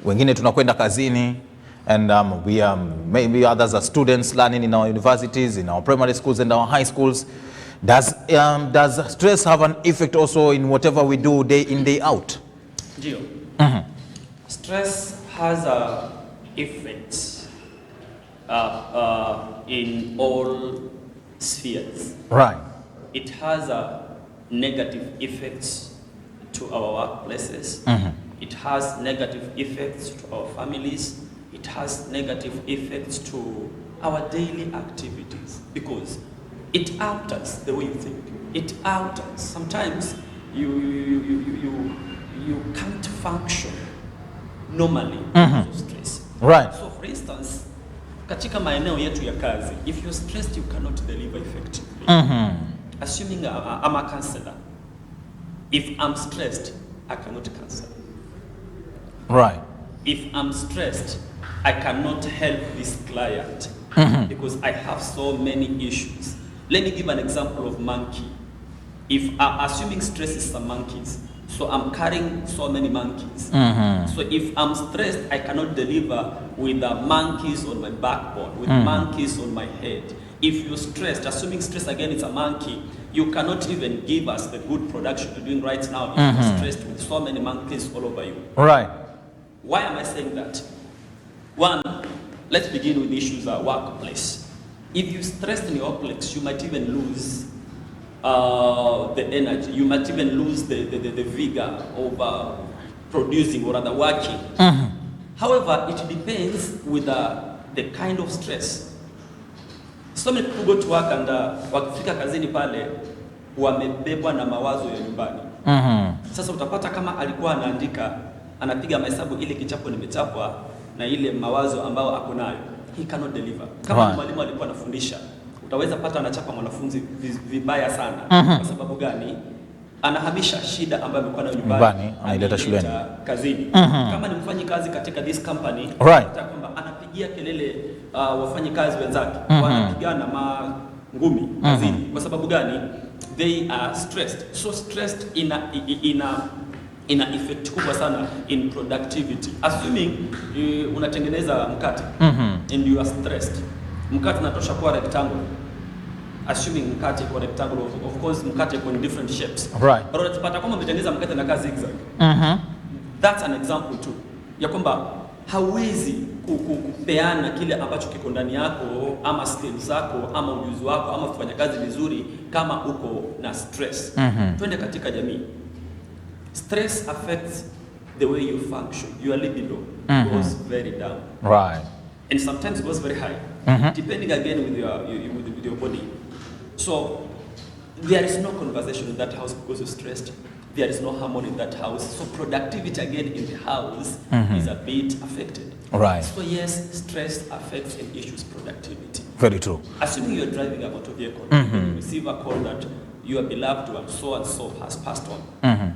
Wengine tunakwenda kazini, and we are maybe others are students learning in our universities, in our primary schools and our high schools. Does stress have an effect also in whatever we do day in, day out? Gio. Stress has a effect in all spheres. Right. It has a negative effects to our workplaces. It has negative effects to our families. It has negative effects to our daily activities because it alters the way you think. It alters. Sometimes you can't function normally because of stress. Right. So for instance, katika maeneo yetu ya kazi, if you're stressed, you cannot deliver effectively. Assuming I'm a counselor, if I'm stressed, I cannot counsel. Right. If I'm stressed, I cannot help this client because I have so many issues. Let me give an example of monkey. If I'm assuming stress is some monkeys, so I'm carrying so many monkeys. So if I'm stressed, I cannot deliver with the monkeys on my backbone, with monkeys on my head. If you're stressed, assuming stress again is a monkey, you cannot even give us the good production you're doing right now if you're stressed with so many monkeys all over you. Right. Why am I saying that? One, let's begin with the issues of workplace. If you're stressed in your workplace, you might even lose the energy. You might even lose the vigor of producing or rather working. However, it depends with the kind of stress. So many people go to work and wakifika kazini pale wamebebwa na mawazo ya nyumbani. Sasa utapata kama alikuwa anaandika, anapiga mahesabu ile kichapo nimechapwa na ile mawazo ambao ako nayo, he cannot deliver. Kama mwalimu alikuwa anafundisha, utaweza pata anachapa mwanafunzi vibaya sana. Kwa sababu gani? Anahamisha shida ambayo amekuwa nayo nyumbani anaileta shuleni, kazini. Kama ni mfanyi kazi katika this company, kwamba anapigia kelele wafanyi kazi wenzake, wanapigana mangumi kazini. Kwa sababu gani? They are stressed. So stressed ina effect kubwa sana in productivity. Assuming unatengeneza mkate and you are stressed. Mkate unatosha kuwa rectangle. Assuming mkate iko rectangle, of course mkate iko in different shapes. Right. But unapata kama umetengeneza mkate na kazi zigzag. That's an example too. Ya kwamba hauwezi kupeana kile ambacho kiko ndani yako ama skills zako ama ujuzi wako ama kufanya kazi vizuri kama uko na stress. Twende katika jamii. Stress affects the way you function. Your libido goes very down. Right. And sometimes goes very high. Depending again with your body. So there is no conversation in that house because you're stressed. There is no harmony in that house. So productivity again in the house is a bit affected. Right. So yes, stress affects and issues productivity. Very true. Assuming you're driving a motor vehicle, and you receive a call that your beloved one so and so has passed on.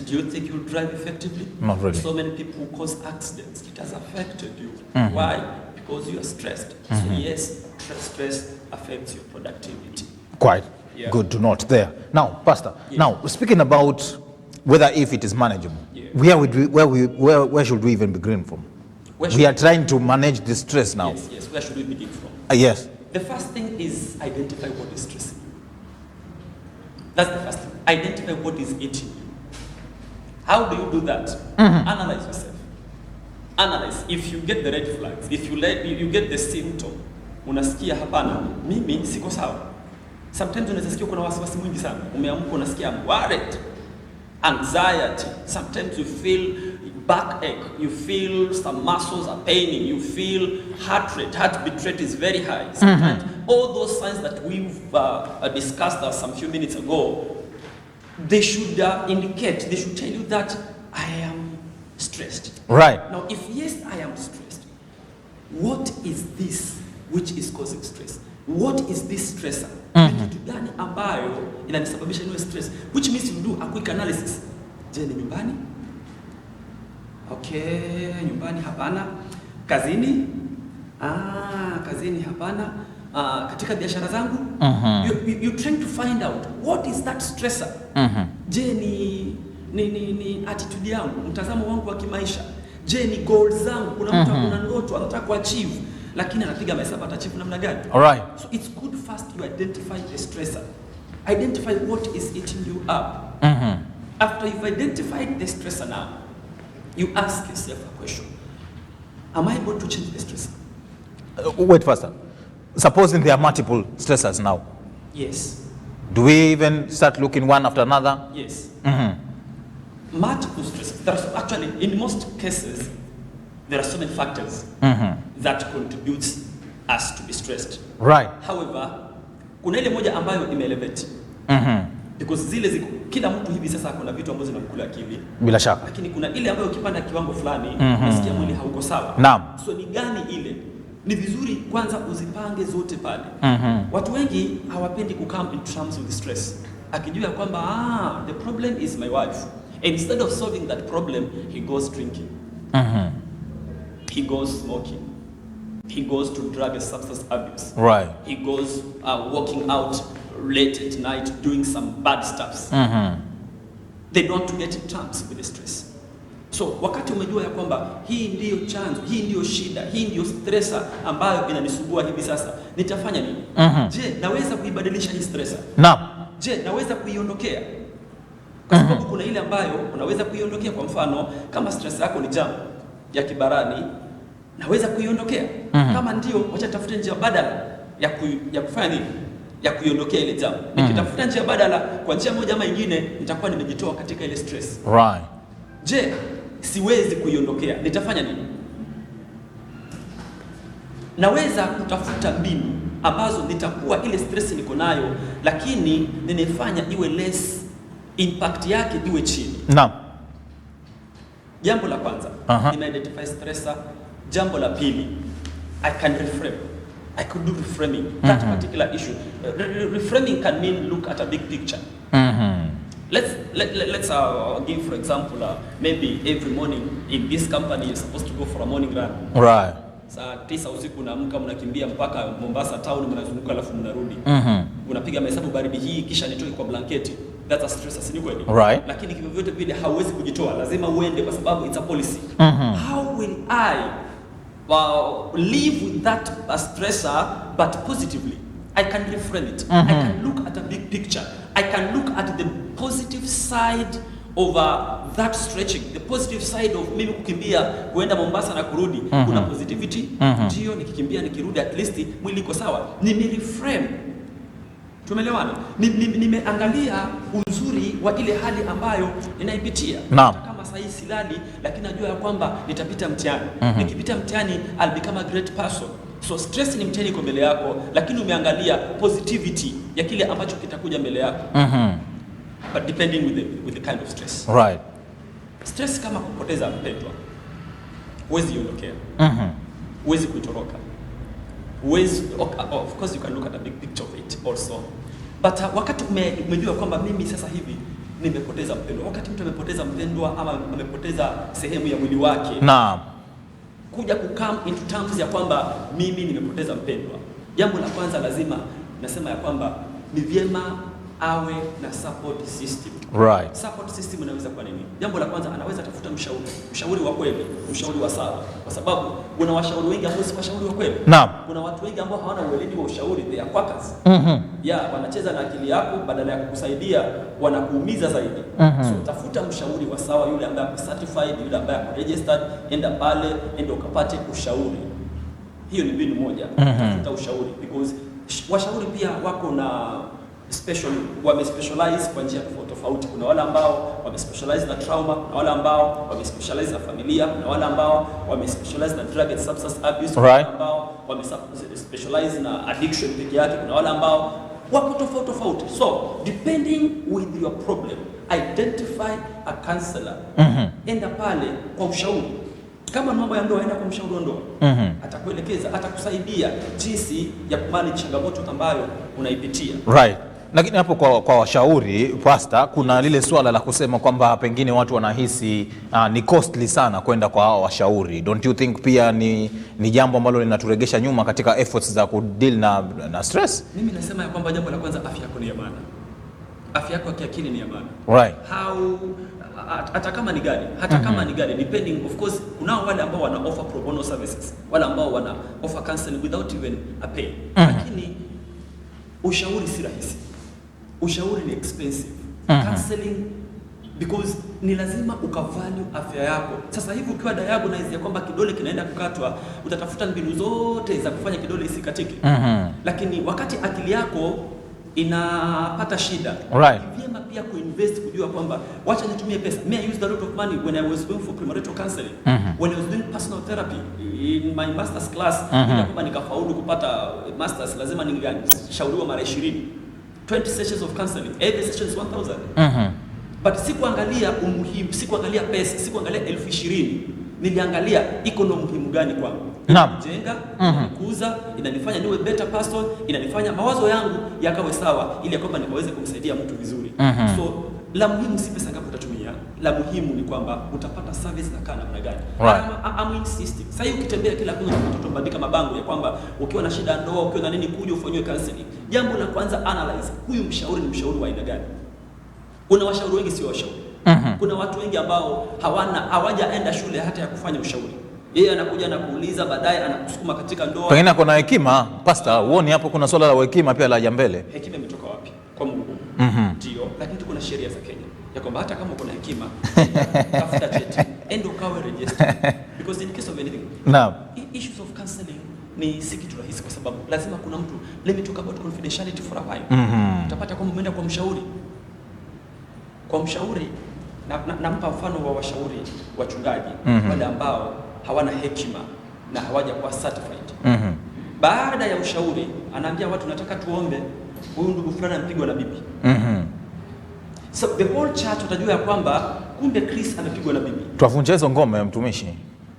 Do you think you'll drive effectively? Not really. So many people cause accidents. It has affected you. Why? Because you are stressed. So yes, stress affects your productivity. Quite good to note there. Now, Pastor, now speaking about whether if it is manageable, where should we even begin from? We are trying to manage the stress now. Yes. Where should we begin from? Yes. The first thing is identify what is stressing you. That's the first thing. Identify what is eating you. How do you do that? Analyze yourself. Analyze. If you get the red flags, if you get the symptom, unasikia hapana, mimi siko sawa. Sometimes unasikia kuna wasiwasi mwingi sana. Umeamka unasikia worried, anxiety. Sometimes you feel backache, you feel some muscles are paining, you feel heart rate is very high. Sometimes all those signs that we've discussed some few minutes ago, they should indicate, they should tell you that I am stressed. Right. Now, if yes, I am stressed, what is this which is causing stress? What is this stressor? Kitu gani ambayo inanisababisha niwe stress? Which means you do a quick analysis. Je, ni nyumbani? Okay, nyumbani hapana. Kazini? Kazini hapana. Katika biashara zangu? You're trying to find out what is that stressor. Je, ni attitude yangu, mtazamo wangu wa kimaisha. Je, ni goals zangu? Kuna mtu ana ndoto anataka kuachieve, lakini anapiga mahesabu ataachieve namna gani? All right. So it's good first you identify the stressor. Identify what is eating you up. After you've identified the stressor now, you ask yourself a question. Am I able to change the stressor? Wait, Pastor. Supposing there are multiple stressors now. Yes. Do we even start looking one after another? Yes. Multiple stressors. There are actually, in most cases, there are so many factors that contributes us to be stressed. Right. However, kuna ile moja ambayo imeelevate. Because zile ziko, kila mtu hivi sasa kuna vitu ambazo zinamkula akili. Bila shaka. Lakini kuna ile ambayo ukipanda kiwango fulani, unasikia mwili hauko sawa. Naam. So ni gani ile? Ni vizuri kwanza uzipange zote pale. Watu wengi hawapendi come in terms with stress. Akijua kwamba the problem is my wife. And instead of solving that problem, he goes drinking. He goes smoking. He goes to drug and substance abuse. Right. He goes walking out late at night doing some bad stuffs. They don't want to get in terms with the stress. So wakati umejua ya kwamba hii ndiyo chanzo, hii ndiyo shida, hii ndiyo stressor ambayo inanisumbua hivi sasa, nitafanya nini? Je, naweza kuibadilisha hii stressor? Naam. Je, naweza kuiondokea? Kwa sababu kuna ile ambayo unaweza kuiondokea. Kwa mfano, kama stress yako ni jam ya kibarani, naweza kuiondokea. Kama ndio, wacha tafute njia badala ya kufanya nini? Ya kuiondokea ile jam. Nikitafuta njia badala kwa njia moja ama nyingine, nitakuwa nimejitoa katika ile stress. Right. Je, siwezi kuiondokea, nitafanya nini? naweza kutafuta mbinu ambazo nitakuwa ile stress niko nayo, lakini ninefanya iwe less, impact yake iwe chini. Naam. Jambo la kwanza, nime-identify stressor. Jambo la pili, I can reframe. I could do reframing that particular issue. Reframing can mean look at a big picture. Let's give, for example, maybe every morning in this company you're supposed to go for a morning run. Right. Saa 9 usiku unaamka, mnakimbia mpaka Mombasa town, mnazunguka alafu mnarudi. Unapiga mahesabu, baridi hii kisha nitoke kwa blanketi. That's a stress, si kweli? Right. Lakini kivyo vyote vile hauwezi kujitoa, lazima uende kwa sababu it's a policy. How will I live with that stressor but positively? I can reframe it. I can look at a big picture. I can look at the positive side of that stretching, the positive side of mimi kukimbia kuenda Mombasa na kurudi. Kuna positivity. Ndio nikikimbia nikirudi at least mwili uko sawa. Reframe. Tumeelewana? Nimeangalia uzuri wa ile hali ambayo ninaipitia. Kama sasa silali, lakini najua ya kwamba nitapita mtihani. Nikipita mtihani I'll become a great person. So stress ni mtihani iko mbele yako, lakini umeangalia positivity ya kile ambacho kitakuja mbele yako. But depending with the kind of stress. Right. Stress kama kupoteza mpendwa, huwezi iondokea. Huwezi kuitoroka. Of course you can look at a big picture of it also. But wakati umejua kwamba mimi sasa hivi nimepoteza mpendwa, wakati mtu amepoteza mpendwa ama amepoteza sehemu ya mwili wake, naam, kuja come into terms ya kwamba mimi nimepoteza mpendwa, jambo la kwanza lazima nasema ya kwamba ni vyema awe na support system. Right. Support system inaweza kwa nini? Jambo la kwanza, anaweza tafuta mshauri wa kweli, mshauri wa sawa, kwa sababu kuna washauri wengi ambao si washauri wa kweli. Naam. Kuna watu wengi ambao hawana ueledi wa ushauri, they are quackers. Wanacheza na akili yako, badala ya kukusaidia wanakuumiza zaidi. So tafuta mshauri wa sawa, yule ambaye ako certified, yule ambaye ako registered, enda pale, enda ukapate ushauri. Hiyo ni mbinu moja. Tafuta ushauri because washauri pia wako na wamespecialize kwa njia tofauti. Kuna wale ambao wamespecialize na trauma, kuna wale ambao wamespecialize na familia, kuna wale ambao wamespecialize na drug and substance abuse, kuna wale ambao wamespecialize na addiction peke yake, kuna wale ambao wako tofauti. So depending with your problem, identify a counselor. Enda pale kwa ushauri. Kama mambo ya ndoa, enda kwa mshauri wa ndoa. Atakuelekeza, atakusaidia jinsi ya kumanage changamoto ambayo unaipitia. Right. Lakini hapo kwa washauri pastor, kuna lile swala la kusema kwamba pengine watu wanahisi ni costly sana kwenda kwa hao washauri. Don't you think pia ni jambo ambalo linaturegesha nyuma katika efforts za kudeal na stress? Mimi nasema ya kwamba jambo la kwanza, afya yako ni ya maana. Afya yako ya kiakili ni ya maana. Right. Hata kama ni gani, kama ni gani, depending of course, kunao wale ambao wana offer pro bono services, wale ambao wana offer counseling without even a pay. Lakini ushauri si rahisi. Ushauri ni expensive. Counseling because ni lazima ukavalue afya yako. Sasa hivi ukiwa diagnosed ya kwamba kidole kinaenda kukatwa, utatafuta mbinu zote za kufanya kidole isikatike. Lakini wakati akili yako inapata shida, right, vyema pia kuinvest, kujua kwamba wacha nitumie pesa. I used a lot of money when I was going for premarital counseling. When I was doing personal therapy in my master's class, kwamba nikafaulu kupata masters, lazima ningeshauriwa mara 20 sessions of counseling. Every session is 1,000. But sikuangalia umuhimu, sikuangalia pesa, sikuangalia 20,000. Niliangalia iko na umuhimu gani kwangu. Inajenga, inanikuza, inanifanya niwe better person, inanifanya mawazo yangu yakawe sawa, ili kwamba nikaweze kumsaidia mtu vizuri. So la muhimu si pesa ngapi utatumia, la muhimu ni kwamba utapata service na kana namna gani. I'm insisting. Sasa ukitembea kila kuna mtoto mbandika mabango ya kwamba ukiwa na shida ndoa, ukiwa na nini, kuja ufanywe counseling. Jambo la kwanza, analyze huyu mshauri ni mshauri wa aina gani. Kuna washauri wengi sio washauri. Kuna watu wengi ambao hawajaenda shule hata ya kufanya ushauri. Yeye anakuja na kuuliza, baadaye anakusukuma katika ndoa. Pengine kuna hekima, pastor, uone hapo kuna swala la hekima pia la mbele. Hekima imetoka wapi? Kwa Mungu. Ndio, lakini kuna sheria za Kenya ya kwamba hata kama kuna hekima, tafuta cheti, endo kawe register. Because in case of anything, issues of counseling ni si kitu rahisi, kwa sababu lazima kuna mtu, let me talk about confidentiality for a while. Utapata kwamba umeenda kwa mshauri. Kwa mshauri, nampa mfano wa washauri wachungaji, wale ambao hawana hekima na hawaja kuwa certified. Baada ya ushauri anaambia watu nataka tuombe huyu ndugu fulani ampigwa na bibi. So the whole church watajua ya kwamba kumbe Chris amepigwa na bibi. Tuwavunja hizo ngome mtumishi.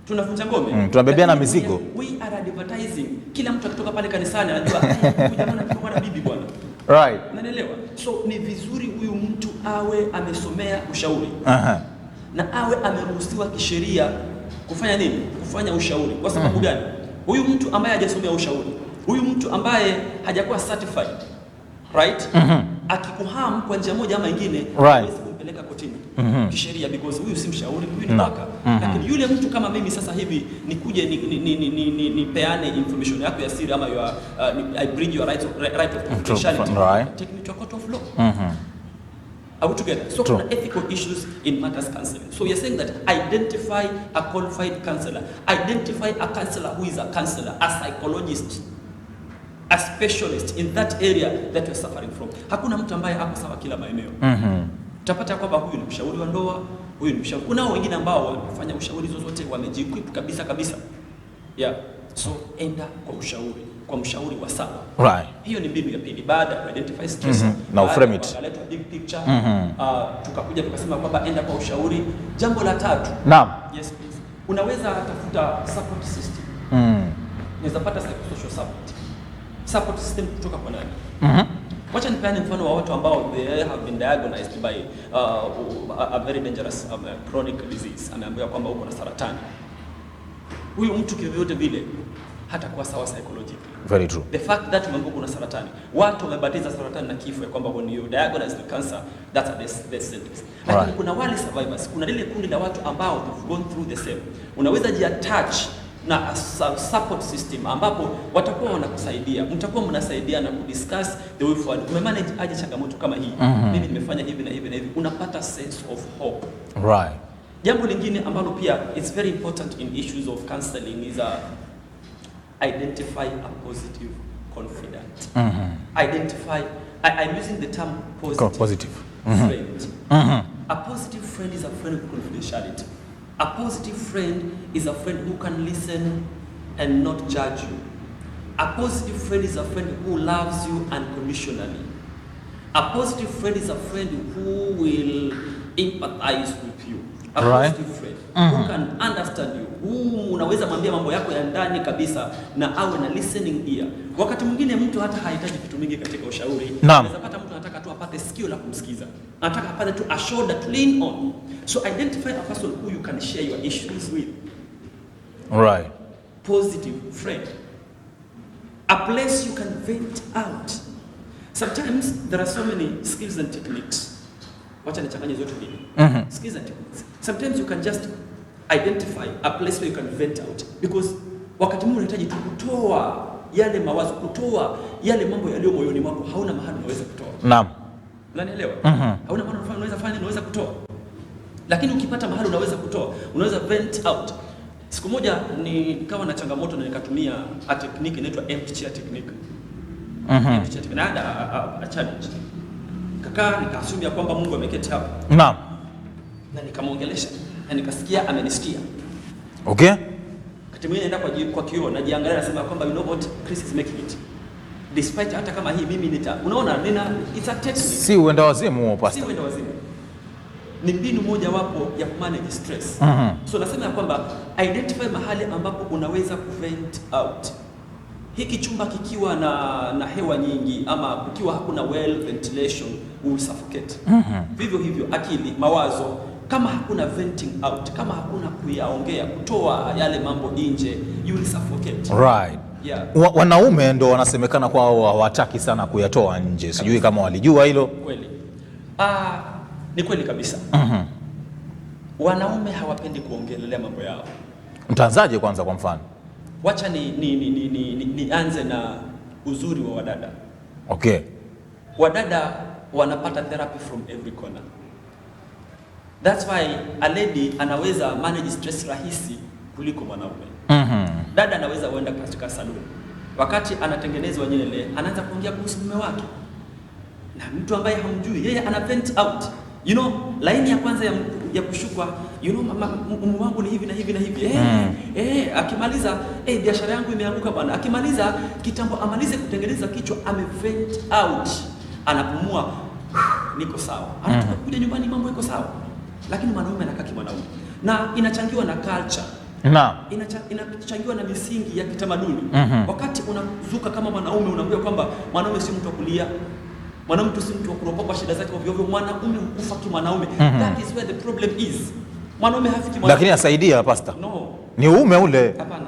Tunavunja ngome. Tunabebea na mizigo. We are advertising. Kila mtu akitoka pale kanisani anajua huyu jamaa anapigwa na bibi bwana. Right. Unanielewa? So ni vizuri huyu mtu awe amesomea ushauri. Na awe ameruhusiwa kisheria kufanya nini? Kufanya ushauri. Kwa sababu gani? Huyu mtu ambaye hajasomea ushauri, huyu mtu ambaye hajakuwa certified, right? Akikuhamu kwa njia moja ama nyingine, huwezi kumpeleka kotini kisheria because huyu si mshauri, huyu ni baka. Lakini yule mtu kama mimi sasa hivi nikuje ni peane information yako ya siri ama I bring your right of confidentiality, take me to a court of law. Are we together? So there are ethical issues in matters counseling. So you're saying that identify a qualified counselor. Identify a counselor who is a counselor, a psychologist, a specialist in that area that you're suffering from. Hakuna mtu ambaye ako sawa kila maeneo. Utapata kwamba huyu ni mshauri wa ndoa, huyu ni mshauri. Kuna wengine ambao wanafanya ushauri zozote wamejiquip kabisa. Yeah. So enda kwa mshauri wa sawa. Right. Hiyo ni mbinu ya pili baada ya identify stress. Na frame it. Tukaleta big picture. Tukakuja tukasema kwamba enda kwa ushauri. Jambo la tatu. Naam. Yes please. Unaweza tafuta support system. Unaweza pata psychosocial support system kutoka kwa nani? Wacha nipeane mfano wa watu ambao they have been diagnosed by a very dangerous chronic disease. Ameambiwa kwamba uko na saratani. Huyu mtu kivyovyote vile hata kuwa sawa psychologically. Very true. The fact that umeambiwa kuna saratani. Watu wamebatiza saratani na kifo ya kwamba when you diagnosed with cancer, that's a death sentence. Lakini kuna wale survivors, kuna lile kundi la watu ambao have gone through the same. Unaweza jiattach na support system ambapo watakuwa wanakusaidia, mtakuwa mnasaidiana kudiscuss the way forward. Umemanage aje changamoto kama hii? Mimi nimefanya hivi na hivi na hivi. Unapata sense of hope. Right. Jambo lingine ambalo pia it's very important in issues of counseling is identify a positive confidant. Identify, I'm using the term positive friend. A positive friend is a friend of confidentiality. A positive friend is a friend who can listen and not judge you. A positive friend is a friend who loves you unconditionally. A positive friend is a friend who will empathize with you. A positive friend who can understand you, who unaweza mwambia mambo yako ya ndani kabisa na awe na listening ear. Wakati mwingine mtu hata hahitaji vitu mingi katika ushauri. Unaweza pata mtu anataka tu apate sikio la kumsikiza. Anataka apate tu a shoulder to lean on. So identify a person who you can share your issues with. Right. Positive friend. A place you can vent out. Sometimes there are so many skills and techniques. Wacha nichanganye zote mbili. Skills and techniques. Sometimes you can just identify a place where you can vent out because wakati mwingine unahitaji tu kutoa yale mawazo, kutoa yale mambo yaliyo moyoni mwako, hauna mahali unaweza kutoa. Naam. Unanielewa? Hauna mahali unaweza kutoa. Lakini ukipata mahali unaweza kutoa, unaweza vent out. Siku moja nikawa na changamoto na nikatumia a technique inaitwa empty chair technique. Empty chair technique. A challenge. Kaka nikaassume ya kwamba Mungu ameketi hapa. Naam. Na nikamwongelesha na nikasikia amenisikia. Okay. Wakati mwingine naenda kwa kioo najiangalia nasema kwamba you know what Chris is making it. Despite hata kama hii mimi unaona it's a technique. Si uenda wazimu huo pastor. Si uenda wazimu. Ni mbinu moja wapo ya kumanage stress. So nasema ya kwamba identify mahali ambapo unaweza kuvent out. Hiki chumba kikiwa na hewa nyingi ama kukiwa hakuna well ventilation will suffocate. Vivyo hivyo akili, mawazo, kama hakuna venting out, kama hakuna kuyaongea, kutoa yale mambo nje, you will suffocate. Right. Yeah. Wanaume ndo wanasemekana kwa hawataki sana kuyatoa nje. Sijui kama walijua hilo. Kweli. Ni kweli kabisa. Wanaume hawapendi kuongelelea mambo yao. Mtaanzaje kwanza kwa mfano? Wacha nianze na uzuri wa wadada. Okay. Wadada wanapata therapy from every corner. That's why a lady anaweza manage stress rahisi kuliko mwanaume. Dada anaweza kwenda katika salon. Wakati anatengenezwa nywele, anaanza kuongea kuhusu mume wake. Na mtu ambaye hamjui, yeye ana vent out. You know, laini ya kwanza ya ya kushukwa, mume wangu ni hivi na hivi na hivi. Akimaliza biashara yangu imeanguka bwana. Akimaliza kitambo, amalize kutengeneza kichwa, vent out, anapumua, niko sawa. Anatoka kuja nyumbani, mambo yako sawa. Lakini mwanaume anakaa kimwanaume, na inachangiwa na culture. Inachangiwa na misingi ya kitamaduni. Wakati unazuka kama mwanaume, unaambia kwamba mwanaume si mtu wa kulia, mwanamke si mtu wa kuropoka shida zake ovyo ovyo, mwanaume hukufa kimwanaume. That is where the problem is. Mwanaume hafiki mwanaume. Lakini asaidia pastor. No. Ni uume ule. Hapana.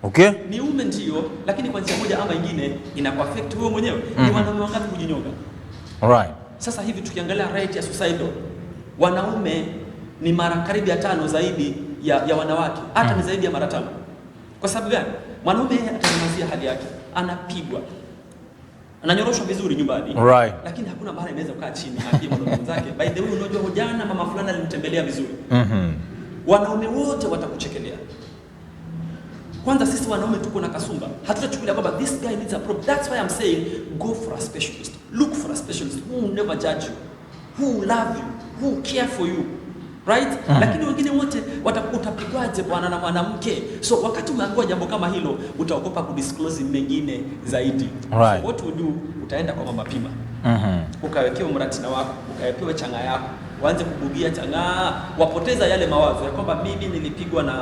Okay? Ni uume ndio, lakini kwa njia moja ama nyingine inakuaffect wewe mwenyewe. Ni wanaume wangapi kujinyonga? Alright. Sasa hivi tukiangalia rate ya suicide, wanaume ni mara karibu ya 5 zaidi ya wanawake, hata ni zaidi ya mara 5. Kwa sababu gani? Mwanaume atanyamazia hali yake, anapigwa, ananyoroshwa vizuri nyumbani, right, lakini hakuna mahali anaweza kukaa chini akie mwanaume wake, by the way, unajua jana mama fulani alimtembelea vizuri. Wanaume wote watakuchekelea. Kwanza sisi wanaume tuko na kasumba, hatutachukulia kwamba this guy needs a problem. That's why I'm saying go for a specialist. Look for a specialist who will never judge you, who will love you, who will care for you. Right? Lakini wengine wote utapigwaje bwana na mwanamke? So wakati umeangua jambo kama hilo, utaogopa kudisclose mengine zaidi. Right. So what we do, utaenda kwa mama pima. Ukawekewa mratina wako, ukawekewa changa yako, uanze kubugia changa, wapoteza yale mawazo ya kwamba mimi nilipigwa na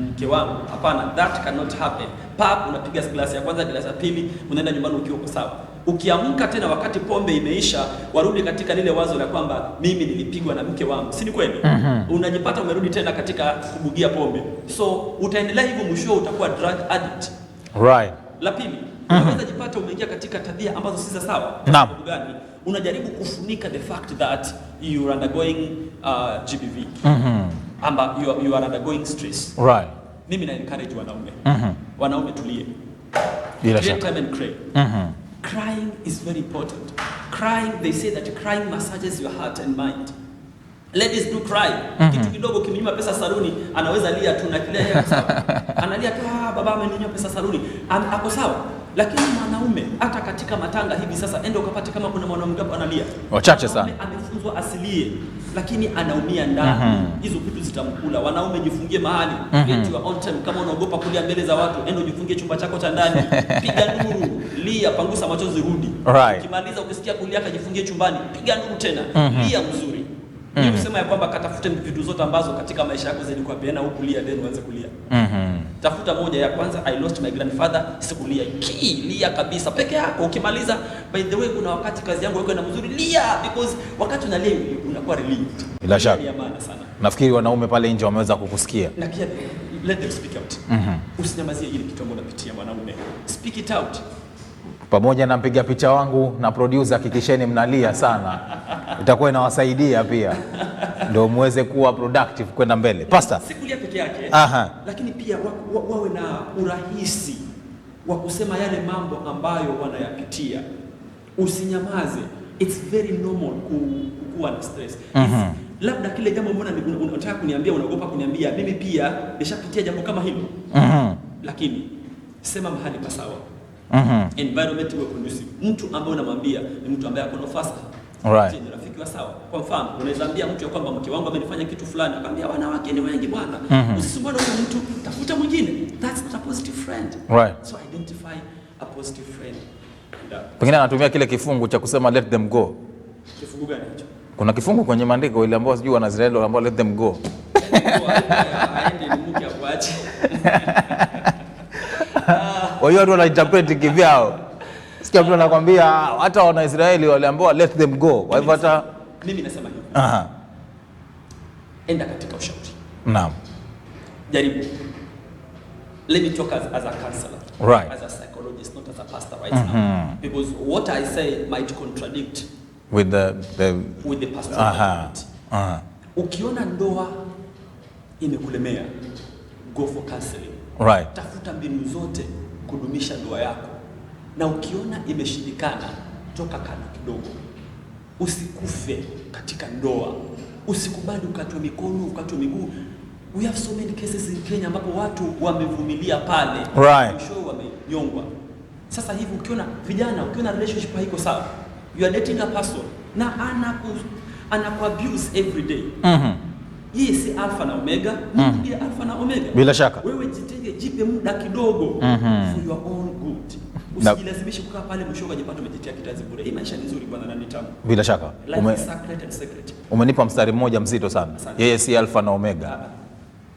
mke wangu. Hapana, that cannot happen. Pap, unapiga glasi ya kwanza, glasi ya pili, unaenda nyumbani ukiwa uko sawa. Ukiamka tena wakati pombe imeisha, warudi katika lile wazo la kwamba mimi nilipigwa na mke wangu. Si ni kweli? Unajipata umerudi tena katika kubugia pombe. So utaendelea hivyo, mwisho utakuwa drug addict. Right. La pili, unaweza jipata umeingia katika tabia ambazo si sawa. Sababu gani? Unajaribu kufunika the fact that you are undergoing GBV. Amba you are undergoing stress. Right. Mimi na encourage wanaume. Wanaume tulie. Create time and cry. Crying is very important. Crying, they say that crying massages your heart and mind. Ladies do cry. Kitu kidogo kimnyima pesa saluni, anaweza lia tu na kile yako sawa. Analia tu, baba ameninyima pesa saluni, ako sawa. Lakini mwanaume hata katika matanga hivi sasa, enda ukapate kama kuna mwanaume hapo analia. Wachache sana. Amefunzwa asilie, lakini anaumia ndani. Hizo vitu zitamkula. Wanaume jifungie mahali. Get your own time. Kama unaogopa kulia mbele za watu, enda ujifungie chumba chako cha ndani. Piga nduru, lia, pangusa machozi, rudi. Ukimaliza ukisikia kulia, kajifungie chumbani, piga nduru tena. Lia mzuri. Ni kusema ya kwamba katafute vitu zote ambazo katika maisha yako zilikuwa pena huku lia, then uanze kulia. Tafuta moja ya kwanza, I lost my grandfather, sikulia. Lia kabisa peke yako. Ukimaliza, by the way, kuna wakati kazi yangu iko na mzuri, lia, because wakati unalia unakuwa relieved. Bila shaka. Ni amana sana. Nafikiri wanaume pale nje wameweza kukusikia. Na kia, let them speak out. Usinyamazie ile kitu ambacho unapitia mwanaume. Speak it out. Pamoja na mpiga picha wangu na producer, hakikisheni mnalia sana. Itakuwa inawasaidia pia. Ndio muweze kuwa productive kwenda mbele. Pastor, sikulia peke yake. Lakini pia wawe na urahisi wa kusema yale mambo ambayo wanayapitia. Usinyamaze. It's very normal kuwa na stress. Labda kile jambo mbona unataka kuniambia, unaogopa kuniambia, mimi pia nishapitia jambo kama hilo. Lakini sema mahali pasawa. Environment iwe conducive. Mtu ambaye unamwambia ni mtu ambaye ako na fast. Alright. Ni rafiki wa sawa. Kwa mfano, unaweza ambia mtu ya kwamba mke wangu amenifanya kitu fulani, akamwambia wanawake ni wengi bwana. Usisumbuane na mtu, tafuta mwingine. That's not a positive friend. Right. So identify a positive friend. Pengine anatumia kile kifungu cha kusema let them go. Kifungu gani hicho? Kuna kifungu kwenye maandiko ile ambao sijui wana Israeli ambao let them go. Aende ni mke akuache. Kwa hiyo watu wanainterpret kivyao. Sikia mtu anakuambia hata wana Israeli waliambiwa let them go. Kwa hivyo hata mimi nasema hivi. Enda katika ushauri. Naam. Jaribu. Let me talk as a counselor. Right. As a psychologist, not as a pastor right now. Because what I say might contradict with the pastor. Ukiona ndoa imekulemea, go for counseling. Right. Tafuta mbinu zote kudumisha ndoa yako. Na ukiona imeshindikana, toka kando kidogo. Usikufe katika ndoa. Usikubali ukatwe mikono, ukatwe miguu. We have so many cases in Kenya ambapo watu wamevumilia pale. Right. Mwisho wamenyongwa. Sasa hivi ukiona vijana, ukiona relationship haiko sawa, you are dating a person na anakuabuse every day. Yeye si alpha na omega, ndiye alpha na omega. Bila shaka. Wewe jipe muda kidogo for your own good. Usijilazimishe kukaa pale mwisho ukajipata umejitia kitazi bure. Hii maisha ni nzuri bwana na ni tamu. Bila shaka. Umenipa mstari mmoja mzito sana. Yeye si alpha na omega.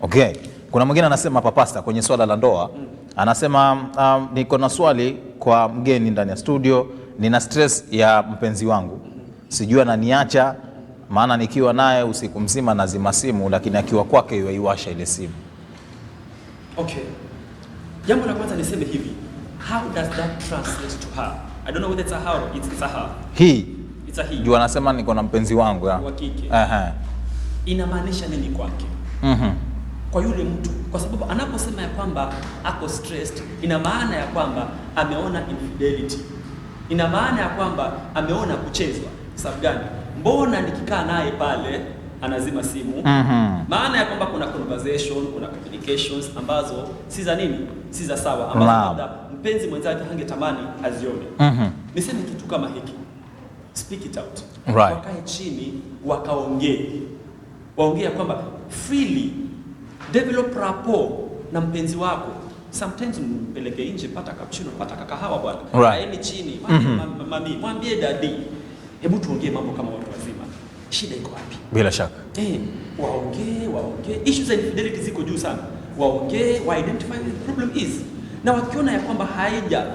Okay. Kuna mwingine anasema hapa pastor kwenye swala la ndoa, anasema niko na swali kwa mgeni ndani ya studio, nina stress ya mpenzi wangu. Sijui ananiacha, maana nikiwa naye usiku mzima nazima simu, lakini akiwa kwake yuaiwasha ile simu. Okay. Jambo la kwanza niseme hivi. How does that translate to her? I don't know whether it's a her or it's a her. It's a he. Juu anasema niko na mpenzi wangu ya. Wa kike. Inamaanisha nini kwake? Kwa yule mtu, kwa sababu anaposema ya kwamba ako stressed, ina maana ya kwamba ameona infidelity. Ina maana ya kwamba ameona kuchezwa. Sababu gani? Mbona nikikaa naye pale anazima simu? Maana ya kwamba kuna conversation, kuna communications ambazo si za nini? Si za sawa, ambazo mpenzi mwenzake hangetamani azione. Niseme kitu kama hiki. Speak it out. Right. Wakae chini, wakaongee. Waongea kwamba freely develop rapport na mpenzi wako. Sometimes mpeleke nje, pata cappuccino, pata kakahawa bwana. Kaeni chini, mami, mwambie daddy. Hebu tuongee mambo kama watu wazima. Shida iko wapi? Bila shaka. Waongee. Issues za infidelity ziko juu sana. Waongee, wa identify what the problem is. Na wakiona ya kwamba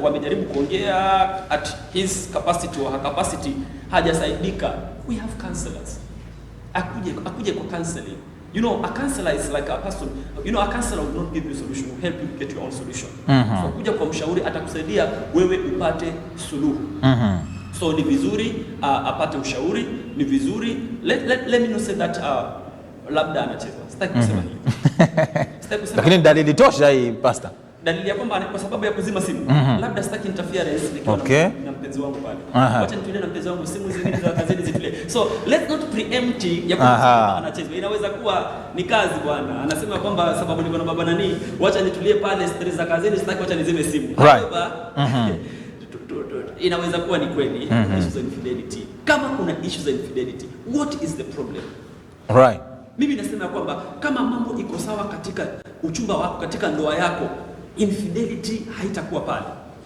wamejaribu kuongea at his capacity or her capacity, hajasaidika, we have counselors. Akuje kwa counseling. You know, a counselor is like a person. You know, a counselor will not give you a solution, will help you get your own solution. So kuja kwa mshauri atakusaidia wewe upate suluhu. So ni vizuri apate ushauri, ni vizuri. Let me not say that labda anacheza. Sitaki kusema hivi. Lakini dalili tosha hii pastor. Dalili ya kwamba kwa sababu ya kuzima simu. Labda sitaki interference nikiwa na mpenzi wangu pale. Wacha nitulie na mpenzi wangu, simu zingine za kazini zitulie. So let's not preempt ya kwamba anacheza. Inaweza kuwa ni kazi bwana. Anasema kwamba sababu niko na baba nani, wacha nitulie pale, stress za kazini sitaki, wacha nizime simu. Inaweza kuwa ni kweli issues of infidelity. Kama kuna issues of infidelity, what is the problem? Right. Mimi nasema kwamba kama mambo iko sawa katika uchumba wako, katika ndoa yako, infidelity haitakuwa pale.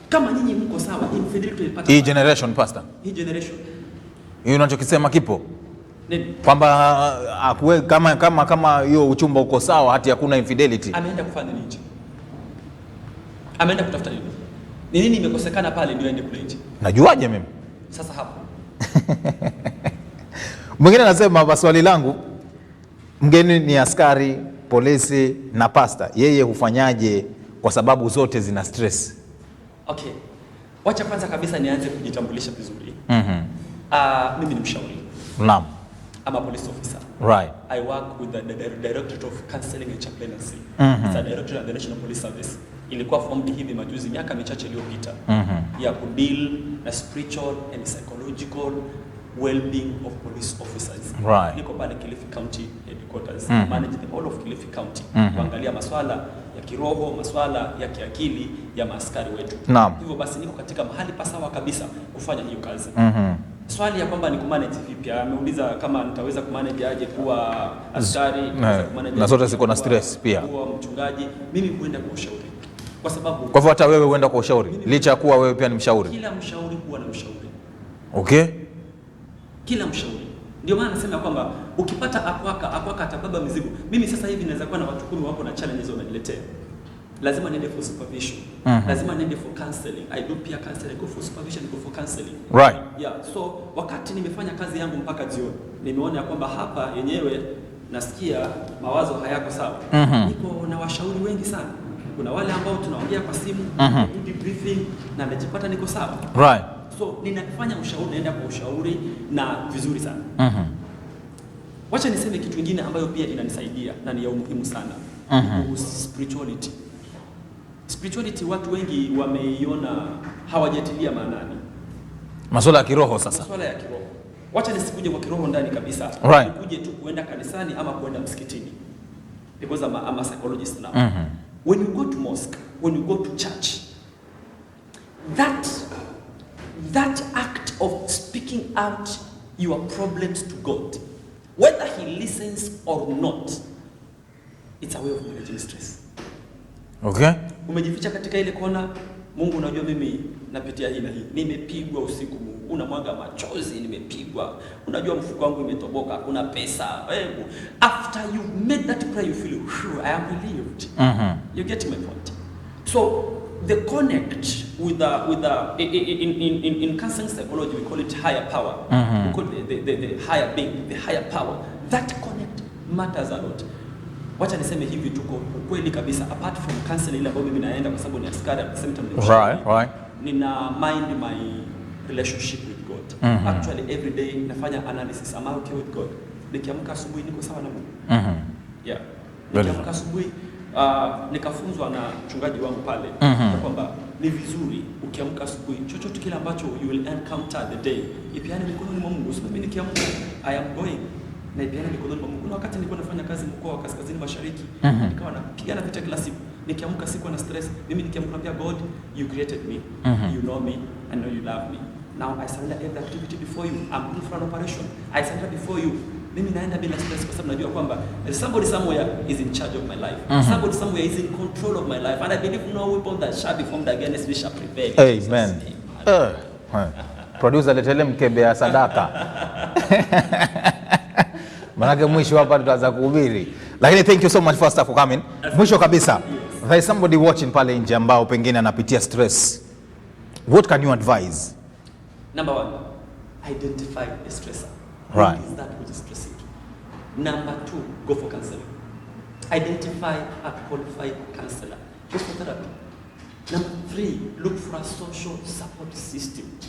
Kama nyinyi mko sawa, infidelity ipata. Hii generation pastor. Hii generation. Hii unachokisema kipo? Nini? Kwamba kama hiyo uchumba uko sawa, hati hakuna infidelity. Ameenda kufanya nini? Ameenda kutafuta nini? Ni nini imekosekana pale ndio aende kule nje? Najuaje mimi? Sasa hapo. Mwingine anasema swali langu, mgeni ni askari, polisi na pasta. Yeye hufanyaje kwa sababu zote zina stress? Okay. Wacha kwanza kabisa nianze kujitambulisha vizuri. Mimi ni mshauri. Naam. I'm a police officer. Right. I work with the Directorate of Counseling and Chaplaincy. It's a directorate of the National Police Service. Ilikuwa formed hivi majuzi miaka michache iliyopita. Ya kudeal na spiritual and psychological well-being of police officers. Right. Niko pale Kilifi County headquarters, manage the whole of Kilifi County. Kuangalia masuala ya kiroho, masuala ya kiakili ya maaskari wetu. Naam. Hivyo basi niko katika mahali pasawa kabisa kufanya hiyo kazi. Swali ya kwamba ni kumanage vipi? Ameuliza kama nitaweza kumanage aje kuwa askari, na zote ziko na stress pia. Kuwa mchungaji, mimi huenda kwa ushauri. Kwa sababu kwa hivyo hata wewe huenda kwa ushauri licha ya kuwa wewe pia ni mshauri. Kila mshauri huwa na mshauri. Okay? Kila mshauri. Ndio maana nasema kwamba ukipata akwaka atababa mizigo. Mimi sasa hivi naweza kuwa na watu 10 wako na challenges wananiletea. Lazima niende for supervision. Lazima niende for counseling. I do peer counseling, go for supervision, go for counseling. Right. Yeah, so wakati nimefanya kazi yangu mpaka jioni, nimeona kwamba hapa yenyewe nasikia mawazo hayako sawa. Niko na washauri wengi sana. Kuna wale ambao tunaongea kwa simu, debriefing na najipata niko sawa. Right. So ninafanya ushauri, naenda kwa ushauri na vizuri sana. Wacha niseme kitu kingine ambayo pia inanisaidia na ni ya umuhimu sana. Spirituality. Spirituality watu wengi wameiona hawajatilia maanani. Masuala ya kiroho sasa. Masuala ya kiroho. Wacha nisikuje kwa kiroho ndani kabisa. Right. Nikuje tu kuenda kanisani ama kuenda msikitini. Because I'm a psychologist now. When you go to mosque, when you go to church, that act of speaking out your problems to God. Whether he listens or not, it's a way of managing stress. Okay. Umejificha katika ile kona, Mungu unajua mimi napitia hii na hii. Nimepigwa usiku, Mungu unamwaga machozi, nimepigwa. Unajua mfuko wangu imetoboka, hakuna pesa. After you made that prayer, you feel, I am relieved. You get my point. So the connect with in counseling psychology we call it higher power. We call it the higher being, the higher power. That connect matters a lot. Wacha niseme hivi, tuko ukweli kabisa, apart from counseling ile ambayo mimi naenda kwa sababu ni askari, at the same time right. Nina mind my relationship with God. Actually every day nafanya analysis, am I okay with God? Nikiamka asubuhi niko sawa na Mungu. Yeah. Nikiamka asubuhi nikafunzwa na mchungaji wangu pale kwamba ni vizuri ukiamka asubuhi chochote kile ambacho you will encounter the day ipiane mikononi mwa Mungu. Mimi nikiamka I am going na ipiane mikononi mwa Mungu. Kuna wakati nilikuwa nafanya kazi mkoa wa Kaskazini Mashariki, nikawa napigana vita kila siku. Nikiamka siku na stress, mimi nikiamka pia, God, you created me, you know me, I know you love me. Now I surrender every activity before you. I'm in for an operation. I surrender before you. Mimi naenda bila stress kwa sababu najua kwamba somebody somewhere is in charge of my life. Somebody somewhere is in control of my life, and I believe no weapon that shall be formed against me shall prevail. Amen. Producer, letele mkebe ya sadaka. Manake mwisho hapa tutaanza kuhubiri. Lakini thank you so much first for coming. Mwisho kabisa, there is somebody watching pale nje ambao pengine anapitia stress. What can you advise? Number one, identify the stressor. Right. What is that which is stressing you? Number two, go for counseling. Identify a qualified counselor. Go for therapy. Number three, look for a social support system.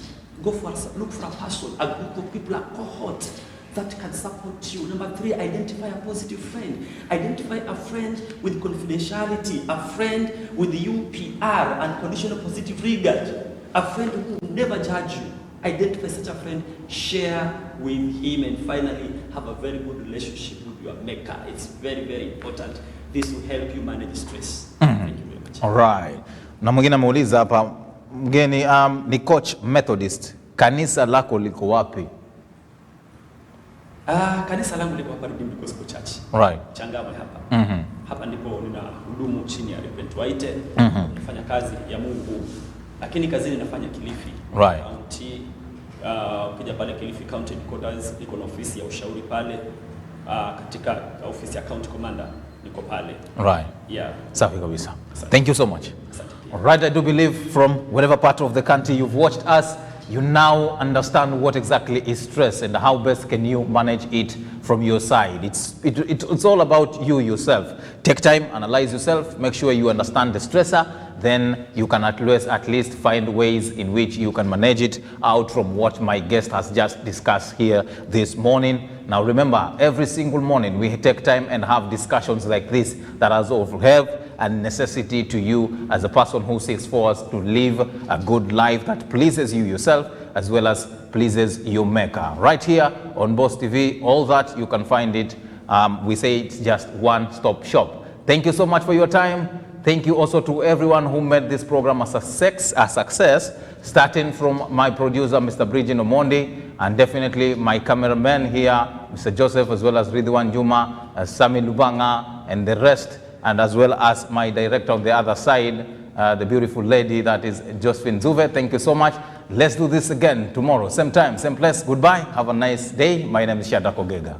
Look for a person, a group of people, a cohort that can support you. Number three, identify a positive friend. Identify a friend with confidentiality, a friend with UPR, unconditional positive regard, a friend who will never judge you. Identify such a friend, share with him, and finally have a very good relationship with your maker. It's very, very important. This will help you manage stress. Thank you very much. All right. Na mwingine ameuliza hapa, mgeni ni coach Methodist. Kanisa lako liko wapi? Kanisa langu liko hapa Redeemed Gospel Church. Right. Changamwe hapa. Hapa ndipo nina hudumu chini ya Reverend Waite. Nafanya kazi ya Mungu. Lakini kazini nafanya Kilifi. Right. County, ukija pale Kilifi County Headquarters, niko na ofisi ya ushauri pale. Katika ofisi ya County Commander niko pale. Right. Yeah. Safi kabisa. Thank you so much. All right, I do believe from whatever part of the country you've watched us, you now understand what exactly is stress and how best can you manage it from your side. It's all about you yourself. Take time, analyze yourself, make sure you understand the stressor, then you can at least find ways in which you can manage it out from what my guest has just discussed here this morning. Now remember, every single morning we take time and have discussions like this that are of help and necessity to you as a person who seeks for us to live a good life that pleases you yourself as well as pleases your maker. Right here on Boss TV, all that you can find it. We say it's just one-stop shop. Thank you so much for your time. Thank you also to everyone who made this program a success, starting from my producer, Mr. Bridget Omondi, and definitely my cameraman here, Mr. Joseph, as well as Ridwan Juma, Sami Lubanga, and the rest, and as well as my director on the other side, the beautiful lady that is Josephine Zuve. Thank you so much. Let's do this again tomorrow, same time, same place. Goodbye. Have a nice day. My name is Shadrack Ogega.